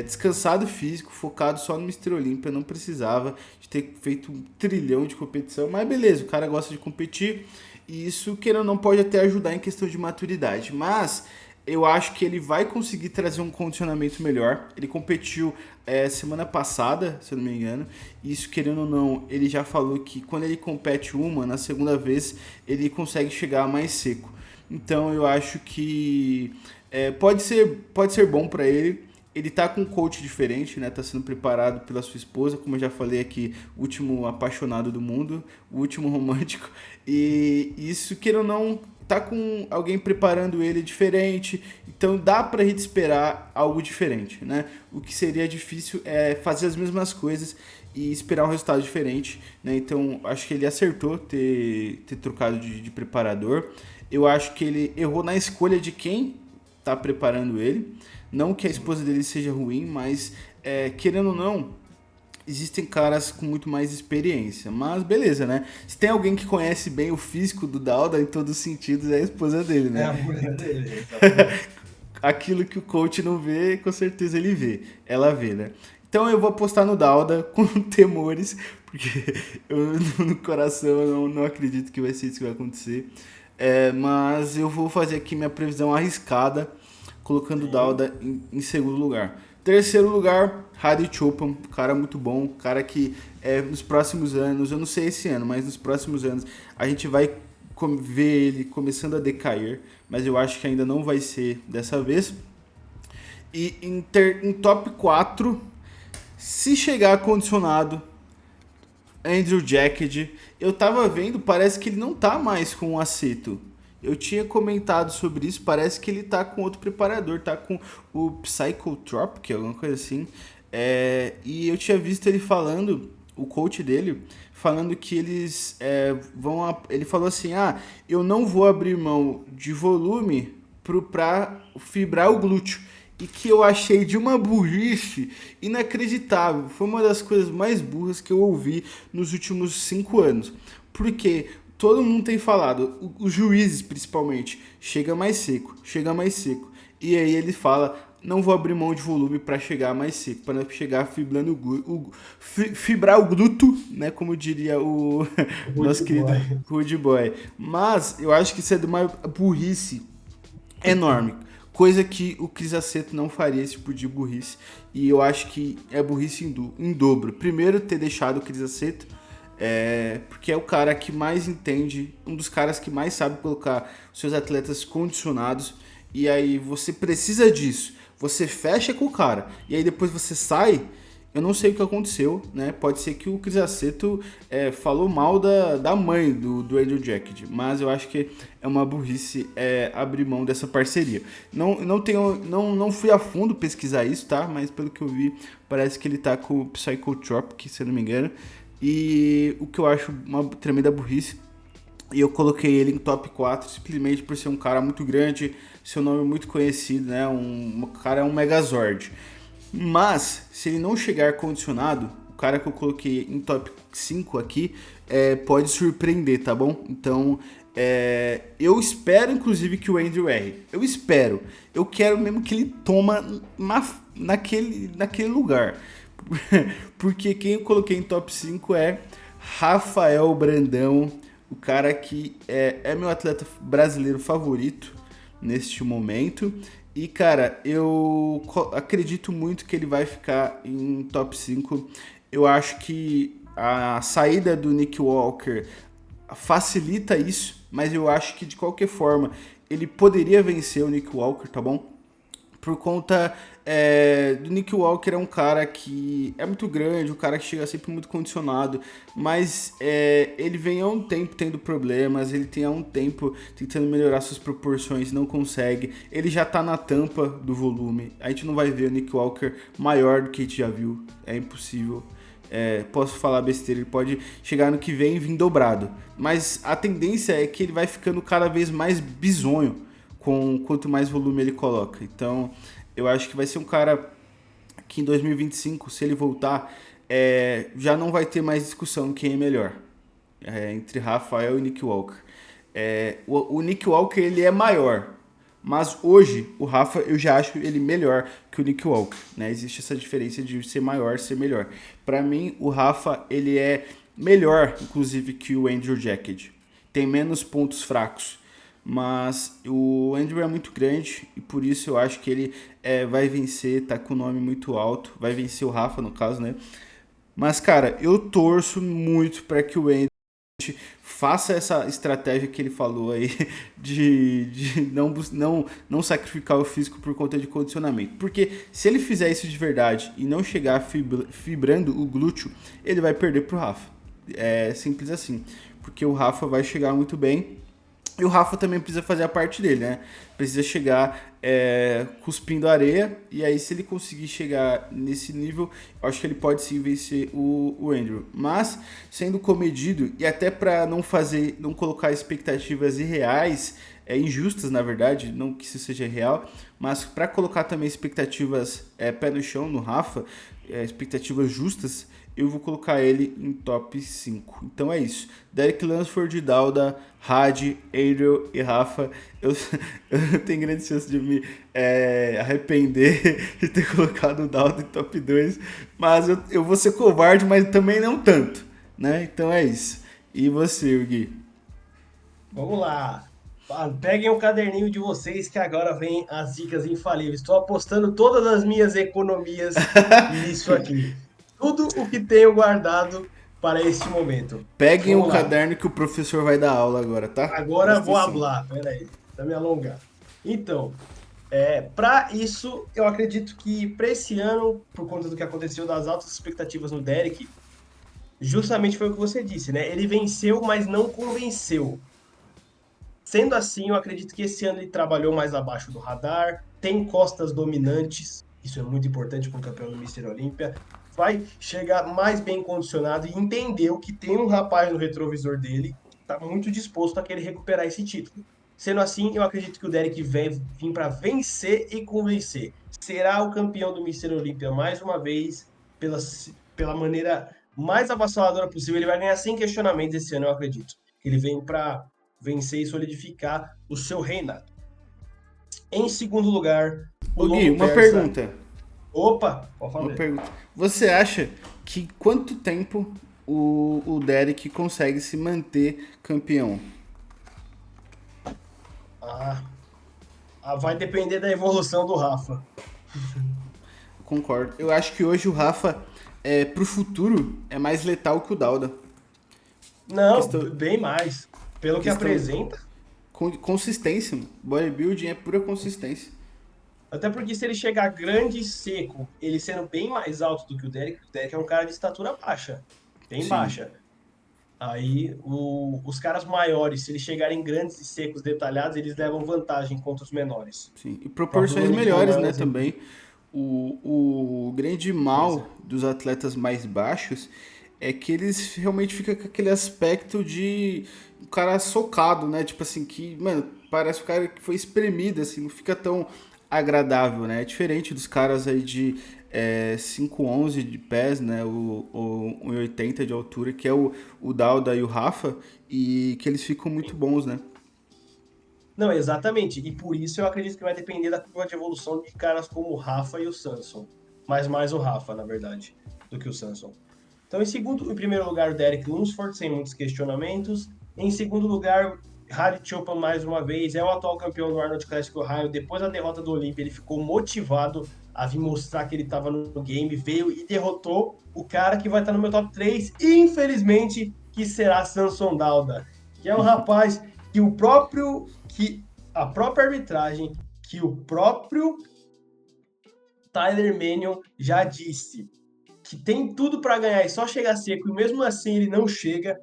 descansado físico, focado só no Mr. Olympia, não precisava de ter feito 1 trilhão de competição, mas beleza, o cara gosta de competir, e isso, querendo ou não, pode até ajudar em questão de maturidade, mas eu acho que ele vai conseguir trazer um condicionamento melhor. Ele competiu semana passada, se eu não me engano. Isso, querendo ou não, ele já falou que quando ele compete na segunda vez, ele consegue chegar mais seco. Então eu acho que pode ser bom para ele. Ele tá com um coach diferente, né? Tá sendo preparado pela sua esposa, como eu já falei aqui, o último apaixonado do mundo, o último romântico. E isso, queira ou não, tá com alguém preparando ele diferente, então dá pra gente esperar algo diferente, né? O que seria difícil é fazer as mesmas coisas e esperar um resultado diferente, né? Então acho que ele acertou ter trocado de preparador. Eu acho que ele errou na escolha de quem tá preparando ele. Não que a esposa dele seja ruim, mas querendo ou não, existem caras com muito mais experiência. Mas beleza, né? Se tem alguém que conhece bem o físico do Dauda em todos os sentidos, é a esposa dele, né? É a mulher dele. Aquilo que o coach não vê, com certeza ele vê. Ela vê, né? Então eu vou apostar no Dauda com temores, porque eu no coração eu não acredito que vai ser isso que vai acontecer. Mas eu vou fazer aqui minha previsão arriscada, colocando o Dauda em segundo lugar. Terceiro lugar, Hadi Chopin, cara muito bom, cara que nos próximos anos, eu não sei esse ano, mas nos próximos anos a gente vai ver ele começando a decair, mas eu acho que ainda não vai ser dessa vez. E em top 4, se chegar condicionado, Andrew Jacked, eu tava vendo, parece que ele não tá mais com o Aceto. Eu tinha comentado sobre isso, parece que ele tá com outro preparador, tá com o Psychotropic, alguma coisa assim. E eu tinha visto ele falando, o coach dele, falando que eles ele falou assim, eu não vou abrir mão de volume pra fibrar o glúteo. E que eu achei de uma burrice inacreditável. Foi uma das coisas mais burras que eu ouvi nos últimos 5 anos. Porque todo mundo tem falado, os juízes principalmente, chega mais seco. E aí ele fala, não vou abrir mão de volume para chegar mais seco, para chegar fibrando fibrar o glúteo, né, como diria o nosso querido Rude Boy. Mas eu acho que isso é de uma burrice enorme. Coisa que o Chris Aceto não faria, esse tipo de burrice. E eu acho que é burrice em dobro. Primeiro, ter deixado o Chris Aceto, porque é o cara que mais entende, um dos caras que mais sabe colocar os seus atletas condicionados. E aí você precisa disso. Você fecha com o cara. E aí depois você sai. Eu não sei o que aconteceu, né? Pode ser que o Chris Aceto falou mal da mãe do Andrew Jacked, mas eu acho que é uma burrice abrir mão dessa parceria. Não fui a fundo pesquisar isso, tá? Mas pelo que eu vi, parece que ele tá com o Psychotropic, se eu não me engano. E o que eu acho uma tremenda burrice, e eu coloquei ele em top 4 simplesmente por ser um cara muito grande, seu nome muito conhecido, né? O cara é um Megazord. Mas, se ele não chegar condicionado, o cara que eu coloquei em top 5 aqui pode surpreender, tá bom? Então, eu espero, inclusive, que o Andrew erre. Eu espero. Eu quero mesmo que ele toma naquele lugar. Porque quem eu coloquei em top 5 é Rafael Brandão, o cara que é meu atleta brasileiro favorito neste momento. E, cara, eu acredito muito que ele vai ficar em top 5. Eu acho que a saída do Nick Walker facilita isso, mas eu acho que, de qualquer forma, ele poderia vencer o Nick Walker, tá bom? Por conta do Nick Walker é um cara que é muito grande, um cara que chega sempre muito condicionado, mas ele vem há um tempo tendo problemas, ele tem há um tempo tentando melhorar suas proporções, não consegue, ele já tá na tampa do volume, a gente não vai ver o Nick Walker maior do que a gente já viu, é impossível. Posso falar besteira, ele pode chegar no que vem e vir dobrado, mas a tendência é que ele vai ficando cada vez mais bizonho quanto mais volume ele coloca. Então eu acho que vai ser um cara que em 2025, se ele voltar, já não vai ter mais discussão quem é melhor entre Rafael e Nick Walker. O Nick Walker ele é maior, mas hoje o Rafa eu já acho ele melhor que o Nick Walker, né? Existe essa diferença de ser maior, ser melhor. Para mim o Rafa ele é melhor, inclusive, que o Andrew Jacked. Tem menos pontos fracos. Mas o Andrew é muito grande e por isso eu acho que ele vai vencer, tá com o nome muito alto. Vai vencer o Rafa, no caso, né? Mas, cara, eu torço muito para que o Andrew faça essa estratégia que ele falou aí de não sacrificar o físico por conta de condicionamento. Porque se ele fizer isso de verdade e não chegar fibrando o glúteo, ele vai perder pro Rafa. É simples assim. Porque o Rafa vai chegar muito bem. E o Rafa também precisa fazer a parte dele, né? Precisa chegar cuspindo areia. E aí, se ele conseguir chegar nesse nível, eu acho que ele pode sim vencer o Andrew. Mas, sendo comedido, e até para não colocar expectativas irreais, injustas, na verdade, não que isso seja real, mas para colocar também expectativas pé no chão no Rafa, expectativas justas, eu vou colocar ele em top 5. Então é isso. Derek Lunsford, Dauda, Had, Adriel e Rafa. Eu tenho grande chance de me arrepender de ter colocado o Dauda em top 2. Mas eu vou ser covarde, mas também não tanto, né? Então é isso. E você, Gui? Vamos lá. Peguem o caderninho de vocês que agora vem as dicas infalíveis. Estou apostando todas as minhas economias nisso aqui. Tudo o que tenho guardado para este momento. Peguem Vamos o lá. caderno que o professor vai dar aula agora, tá? Agora Presta vou atenção. hablar. Peraí, tá me alongar. Então, para isso, eu acredito que para esse ano, por conta do que aconteceu, das altas expectativas no Derek, justamente foi o que você disse, né? Ele venceu, mas não convenceu. Sendo assim, eu acredito que esse ano ele trabalhou mais abaixo do radar, tem costas dominantes, isso é muito importante para um campeão do Mister Olímpia, vai chegar mais bem condicionado e entendeu que tem um rapaz no retrovisor dele que está muito disposto a querer recuperar esse título. Sendo assim, eu acredito que o Derek vem para vencer e convencer. Será o campeão do Mister Olímpia mais uma vez, pela maneira mais avassaladora possível. Ele vai ganhar sem questionamentos esse ano, eu acredito. Ele vem para vencer e solidificar o seu reinado. Em segundo lugar, o Ô Gui, Longo uma Persa. pergunta. Opa, pode Uma falar. pergunta. Você acha que quanto tempo o Derek consegue se manter campeão? Vai depender da evolução do Rafa. Concordo. Eu acho que hoje o Rafa, pro futuro, é mais letal que o Dauda. Não, Questão, bem mais. Pelo que questão apresenta. consistência, mano. Bodybuilding é pura consistência. Até porque se ele chegar grande e seco, ele sendo bem mais alto do que o Derek é um cara de estatura baixa. Bem Sim, baixa. Aí os caras maiores, se eles chegarem grandes e secos, detalhados, eles levam vantagem contra os menores. sim. E O próprio proporções Ronnie melhores, Coleman é um né, exemplo. também. O grande Pois mal é. dos atletas mais baixos é que eles realmente ficam com aquele aspecto de um cara socado, né? Tipo assim, que, mano, parece um cara que foi espremido, assim, não fica tão agradável, né? É diferente dos caras aí de 5'11" de pés, né? O 1,80 de altura, que é o Dauda e o Rafa, e que eles ficam muito bons, né? Não, exatamente. E por isso eu acredito que vai depender da curva de evolução de caras como o Rafa e o Samson. Mas mais o Rafa, na verdade, do que o Samson. Então, em primeiro lugar, o Derek Lunsford, sem muitos questionamentos. Em segundo lugar, Harry Chopin, mais uma vez, é o atual campeão do Arnold Classic Ohio. Depois da derrota do Olympia, ele ficou motivado a vir mostrar que ele estava no game, veio e derrotou o cara que vai estar no meu top 3, infelizmente, que será Samson Dauda, que é um rapaz que que a própria arbitragem, que o próprio Tyler Manion já disse que tem tudo para ganhar e só chega seco, e mesmo assim ele não chega.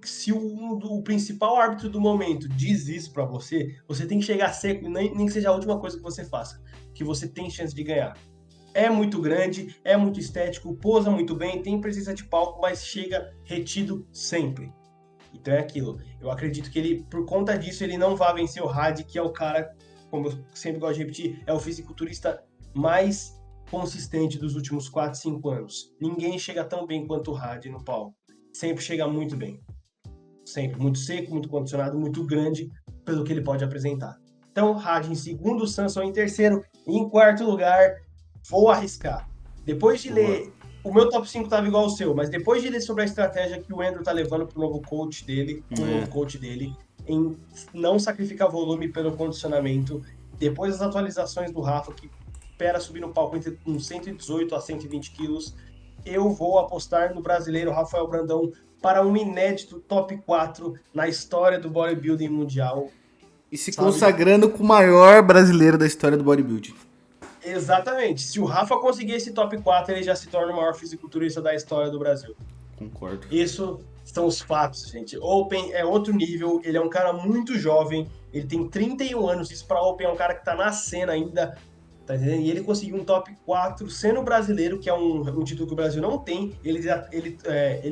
Se o principal árbitro do momento diz isso para você, você tem que chegar seco, nem que seja a última coisa que você faça, que você tem chance de ganhar. É muito grande, é muito estético, posa muito bem, tem presença de palco, mas chega retido sempre. Então é aquilo. Eu acredito que ele, por conta disso, ele não vai vencer o Had, que é o cara, como eu sempre gosto de repetir, é o fisiculturista mais consistente dos últimos 4, 5 anos. Ninguém chega tão bem quanto o Had no palco. Sempre chega muito bem. Sempre muito seco, muito condicionado, muito grande pelo que ele pode apresentar. Então, Had em segundo, Samson em terceiro. E em quarto lugar, vou arriscar. Depois de Boa. ler, o meu top 5 estava igual ao seu, mas depois de ler sobre a estratégia que o Andrew tá levando pro novo coach dele, com o novo coach dele, em não sacrificar volume pelo condicionamento, depois das atualizações do Rafa, que espera subir no palco entre 118 a 120 quilos, eu vou apostar no brasileiro Rafael Brandão para um inédito top 4 na história do bodybuilding mundial. E se Sabe? consagrando com o maior brasileiro da história do bodybuilding. Exatamente. Se o Rafa conseguir esse top 4, ele já se torna o maior fisiculturista da história do Brasil. Concordo. Isso são os fatos, gente. Open é outro nível, ele é um cara muito jovem, ele tem 31 anos, isso para Open é um cara que tá na cena ainda, tá entendendo? E ele conseguiu um top 4 sendo brasileiro, que é um título que o Brasil não tem. Ele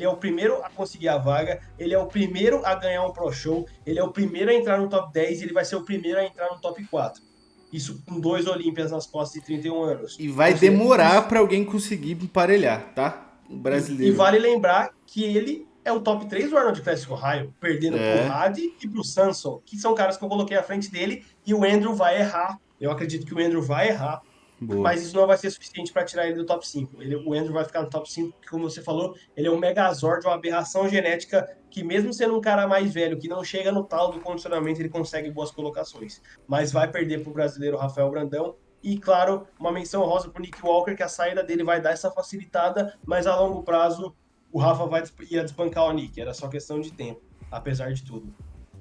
é o primeiro a conseguir a vaga, ele é o primeiro a ganhar um Pro Show, ele é o primeiro a entrar no top 10 e ele vai ser o primeiro a entrar no top 4. Isso com 2 Olímpias nas costas de 31 anos. E vai Ou seja, demorar pra alguém conseguir emparelhar, tá? O E brasileiro. vale lembrar que ele é o top 3 do Arnold Classic Ohio, perdendo pro É. Had e pro Samson, que são caras que eu coloquei à frente dele, e o Andrew vai errar. Eu acredito que o Andrew vai errar, Boa. mas isso não vai ser suficiente para tirar ele do top 5. O Andrew vai ficar no top 5, porque, como você falou, ele é um Megazord, uma aberração genética, que mesmo sendo um cara mais velho, que não chega no tal do condicionamento, ele consegue boas colocações. Mas vai perder pro brasileiro Rafael Brandão. E, claro, uma menção rosa pro Nick Walker, que a saída dele vai dar essa facilitada, mas a longo prazo o Rafa ia desbancar o Nick. Era só questão de tempo, apesar de tudo.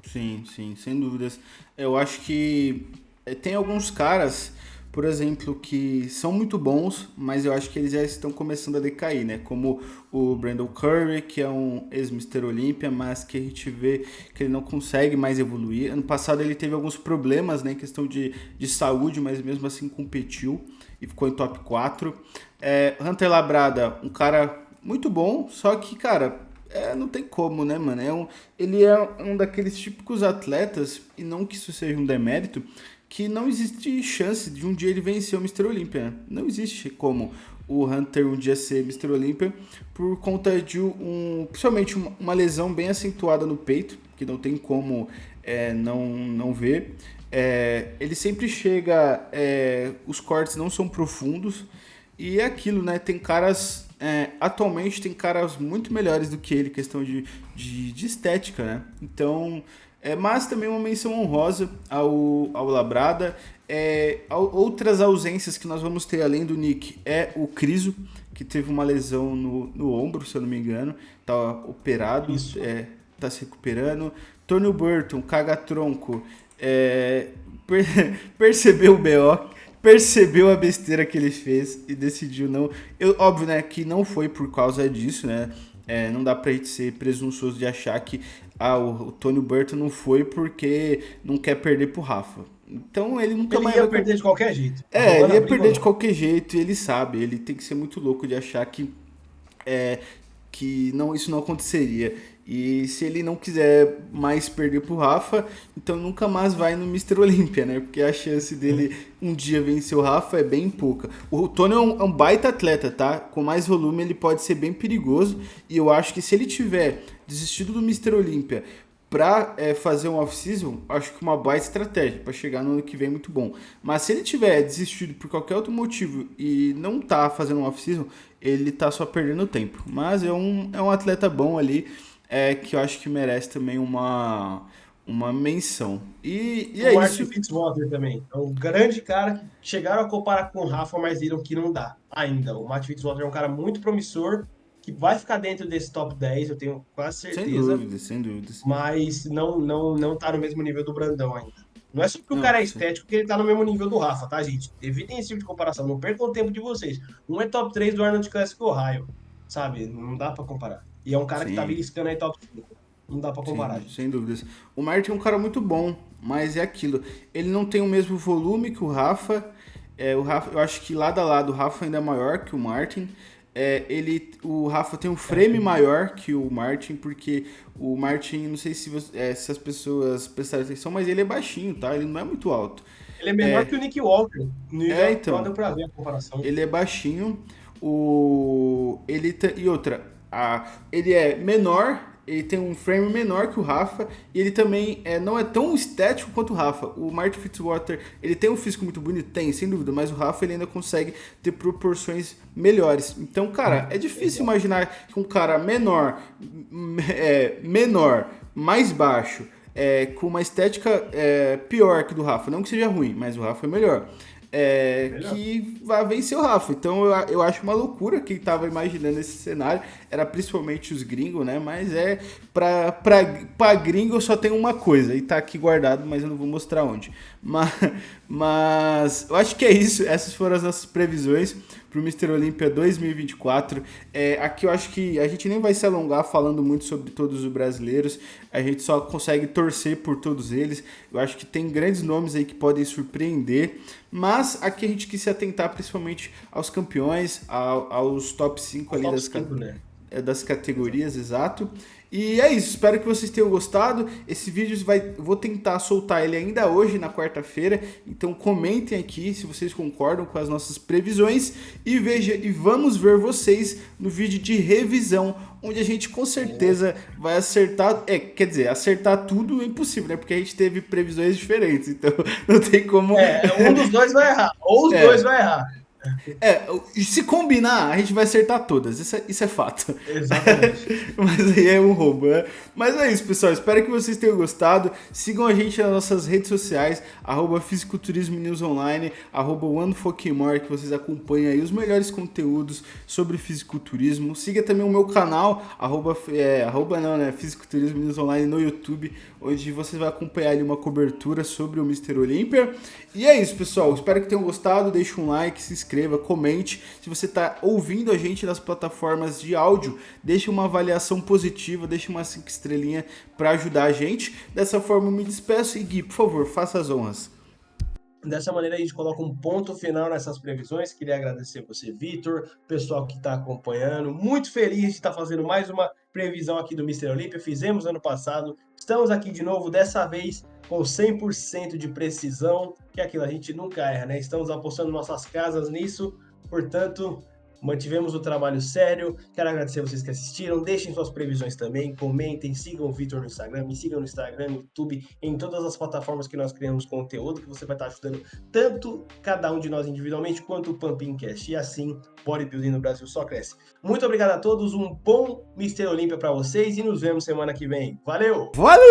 Sim, sim, sem dúvidas. Eu acho que tem alguns caras, por exemplo, que são muito bons, mas eu acho que eles já estão começando a decair, né? Como o Brandon Curry, que é um ex-Mister Olímpia, mas que a gente vê que ele não consegue mais evoluir. Ano passado ele teve alguns problemas, né, em questão de saúde, mas mesmo assim competiu e ficou em top 4. Hunter Labrada, um cara muito bom, só que, cara, não tem como, né, mano? Ele é um daqueles típicos atletas, e não que isso seja um demérito, que não existe chance de um dia ele vencer o Mr. Olympia, né? Não existe como o Hunter um dia ser Mr. Olympia por conta de principalmente uma lesão bem acentuada no peito, que não tem como não ver. Ele sempre chega, os cortes não são profundos, e é aquilo, né? Tem caras. Atualmente tem caras muito melhores do que ele, questão de estética, né? Então. Mas também uma menção honrosa ao Labrada. Outras ausências que nós vamos ter além do Nick é o Criso, que teve uma lesão no ombro, se eu não me engano. Tá operado, tá se recuperando. Tony Burton, caga-tronco, percebeu o BO. Percebeu a besteira que ele fez e decidiu não... Óbvio, né, que não foi por causa disso, né? Não dá pra gente ser presunçoso de achar que o Tony Burton não foi porque não quer perder pro Rafa. Então ele nunca mais... Ele ia perder de qualquer jeito. Ele ia perder de qualquer jeito e ele sabe. Ele tem que ser muito louco de achar que isso não aconteceria. E se ele não quiser mais perder pro Rafa, então nunca mais vai no Mr. Olympia, né? Porque a chance dele um dia vencer o Rafa é bem pouca. O Tony é um baita atleta, tá? Com mais volume ele pode ser bem perigoso. E eu acho que se ele tiver desistido do Mr. Olympia pra fazer um off-season, acho que uma baita estratégia pra chegar no ano que vem muito bom. Mas se ele tiver desistido por qualquer outro motivo e não tá fazendo um off-season, ele tá só perdendo tempo. Mas é um atleta bom ali, que eu acho que merece também uma menção. E é o Martin isso. Fitzwater também. É um grande cara que chegaram a comparar com o Rafa, mas viram que não dá ainda. O Martin Fitzwater é um cara muito promissor, que vai ficar dentro desse top 10, eu tenho quase certeza. Sem dúvidas. Mas não tá no mesmo nível do Brandão ainda. Não é só porque o Não, cara é estético que ele tá no mesmo nível do Rafa, tá, gente? Evitem esse tipo de comparação. Não percam o tempo de vocês. Um é top 3 do Arnold Classic Ohio, sabe? Não dá pra comparar. E é um cara que tá beliscando aí top 5. Não dá pra comparar, sim, gente. sem dúvidas. O Martin é um cara muito bom, mas é aquilo. Ele não tem o mesmo volume que o Rafa. O Rafa, eu acho que lado a lado o Rafa ainda é maior que o Martin. O Rafa tem um frame maior que o Martin, porque o Martin, não sei se as pessoas prestaram atenção, mas ele é baixinho, tá? Ele não é muito alto. Ele é menor que o Nick Walker. Então. Deu pra ver a comparação. Ele é baixinho. E outra, ele é menor. Ele tem um frame menor que o Rafa e ele também não é tão estético quanto o Rafa. O Martin Fitzwater, ele tem um físico muito bonito? Tem, sem dúvida, mas o Rafa ele ainda consegue ter proporções melhores. Então, cara, é difícil imaginar que um cara menor, mais baixo, com uma estética pior que do Rafa, não que seja ruim, mas o Rafa é melhor. Que vai vencer o Rafa. Então eu acho uma loucura quem tava imaginando esse cenário. Era principalmente os gringos, né? Mas pra gringo só tem uma coisa. E tá aqui guardado, mas eu não vou mostrar onde. Mas eu acho que é isso. Essas foram as nossas previsões pro Mr. Olympia 2024. Aqui eu acho que a gente nem vai se alongar falando muito sobre todos os brasileiros. A gente só consegue torcer por todos eles. Eu acho que tem grandes nomes aí que podem surpreender. Mas aqui a gente quis se atentar principalmente aos campeões, aos top 5 ali das categorias, exato. E é isso, espero que vocês tenham gostado. Esse vídeo vou tentar soltar ele ainda hoje, na quarta-feira. Então comentem aqui se vocês concordam com as nossas previsões. E vamos ver vocês no vídeo de revisão, onde a gente com certeza vai acertar. Quer dizer, acertar tudo é impossível, né? Porque a gente teve previsões diferentes. Então não tem como. Um dos dois vai errar, ou os dois vai errar. Se combinar, a gente vai acertar todas. Isso é fato. Exatamente. Mas aí é um roubo, né? Mas é isso, pessoal. Espero que vocês tenham gostado. Sigam a gente nas nossas redes sociais, @fisiculturismo news online, @onefokmore, que vocês acompanham aí os melhores conteúdos sobre fisiculturismo. Siga também o meu canal, fisiculturismo news online no YouTube, onde você vai acompanhar ali uma cobertura sobre o Mr. Olympia. E é isso, pessoal. Espero que tenham gostado. Deixe um like, se inscreva, comente. Se você está ouvindo a gente nas plataformas de áudio, deixe uma avaliação positiva, deixe uma 5 estrelinhas para ajudar a gente. Dessa forma eu me despeço e Gui, por favor, faça as honras. Dessa maneira a gente coloca um ponto final nessas previsões. Queria agradecer você, Vitor, pessoal que está acompanhando. Muito feliz de estar fazendo mais uma previsão aqui do Mr. Olympia. Fizemos ano passado, estamos aqui de novo, dessa vez com 100% de precisão, que é aquilo, a gente nunca erra, né? Estamos apostando nossas casas nisso, portanto, mantivemos o trabalho sério. Quero agradecer a vocês que assistiram. Deixem suas previsões também, comentem, sigam o Vitor no Instagram, me sigam no Instagram, no YouTube, em todas as plataformas que nós criamos conteúdo, que você vai estar ajudando tanto cada um de nós individualmente, quanto o Pumpingcast. E assim, bodybuilding no Brasil só cresce. Muito obrigado a todos, um bom Mr. Olympia para vocês e nos vemos semana que vem. Valeu! Valeu!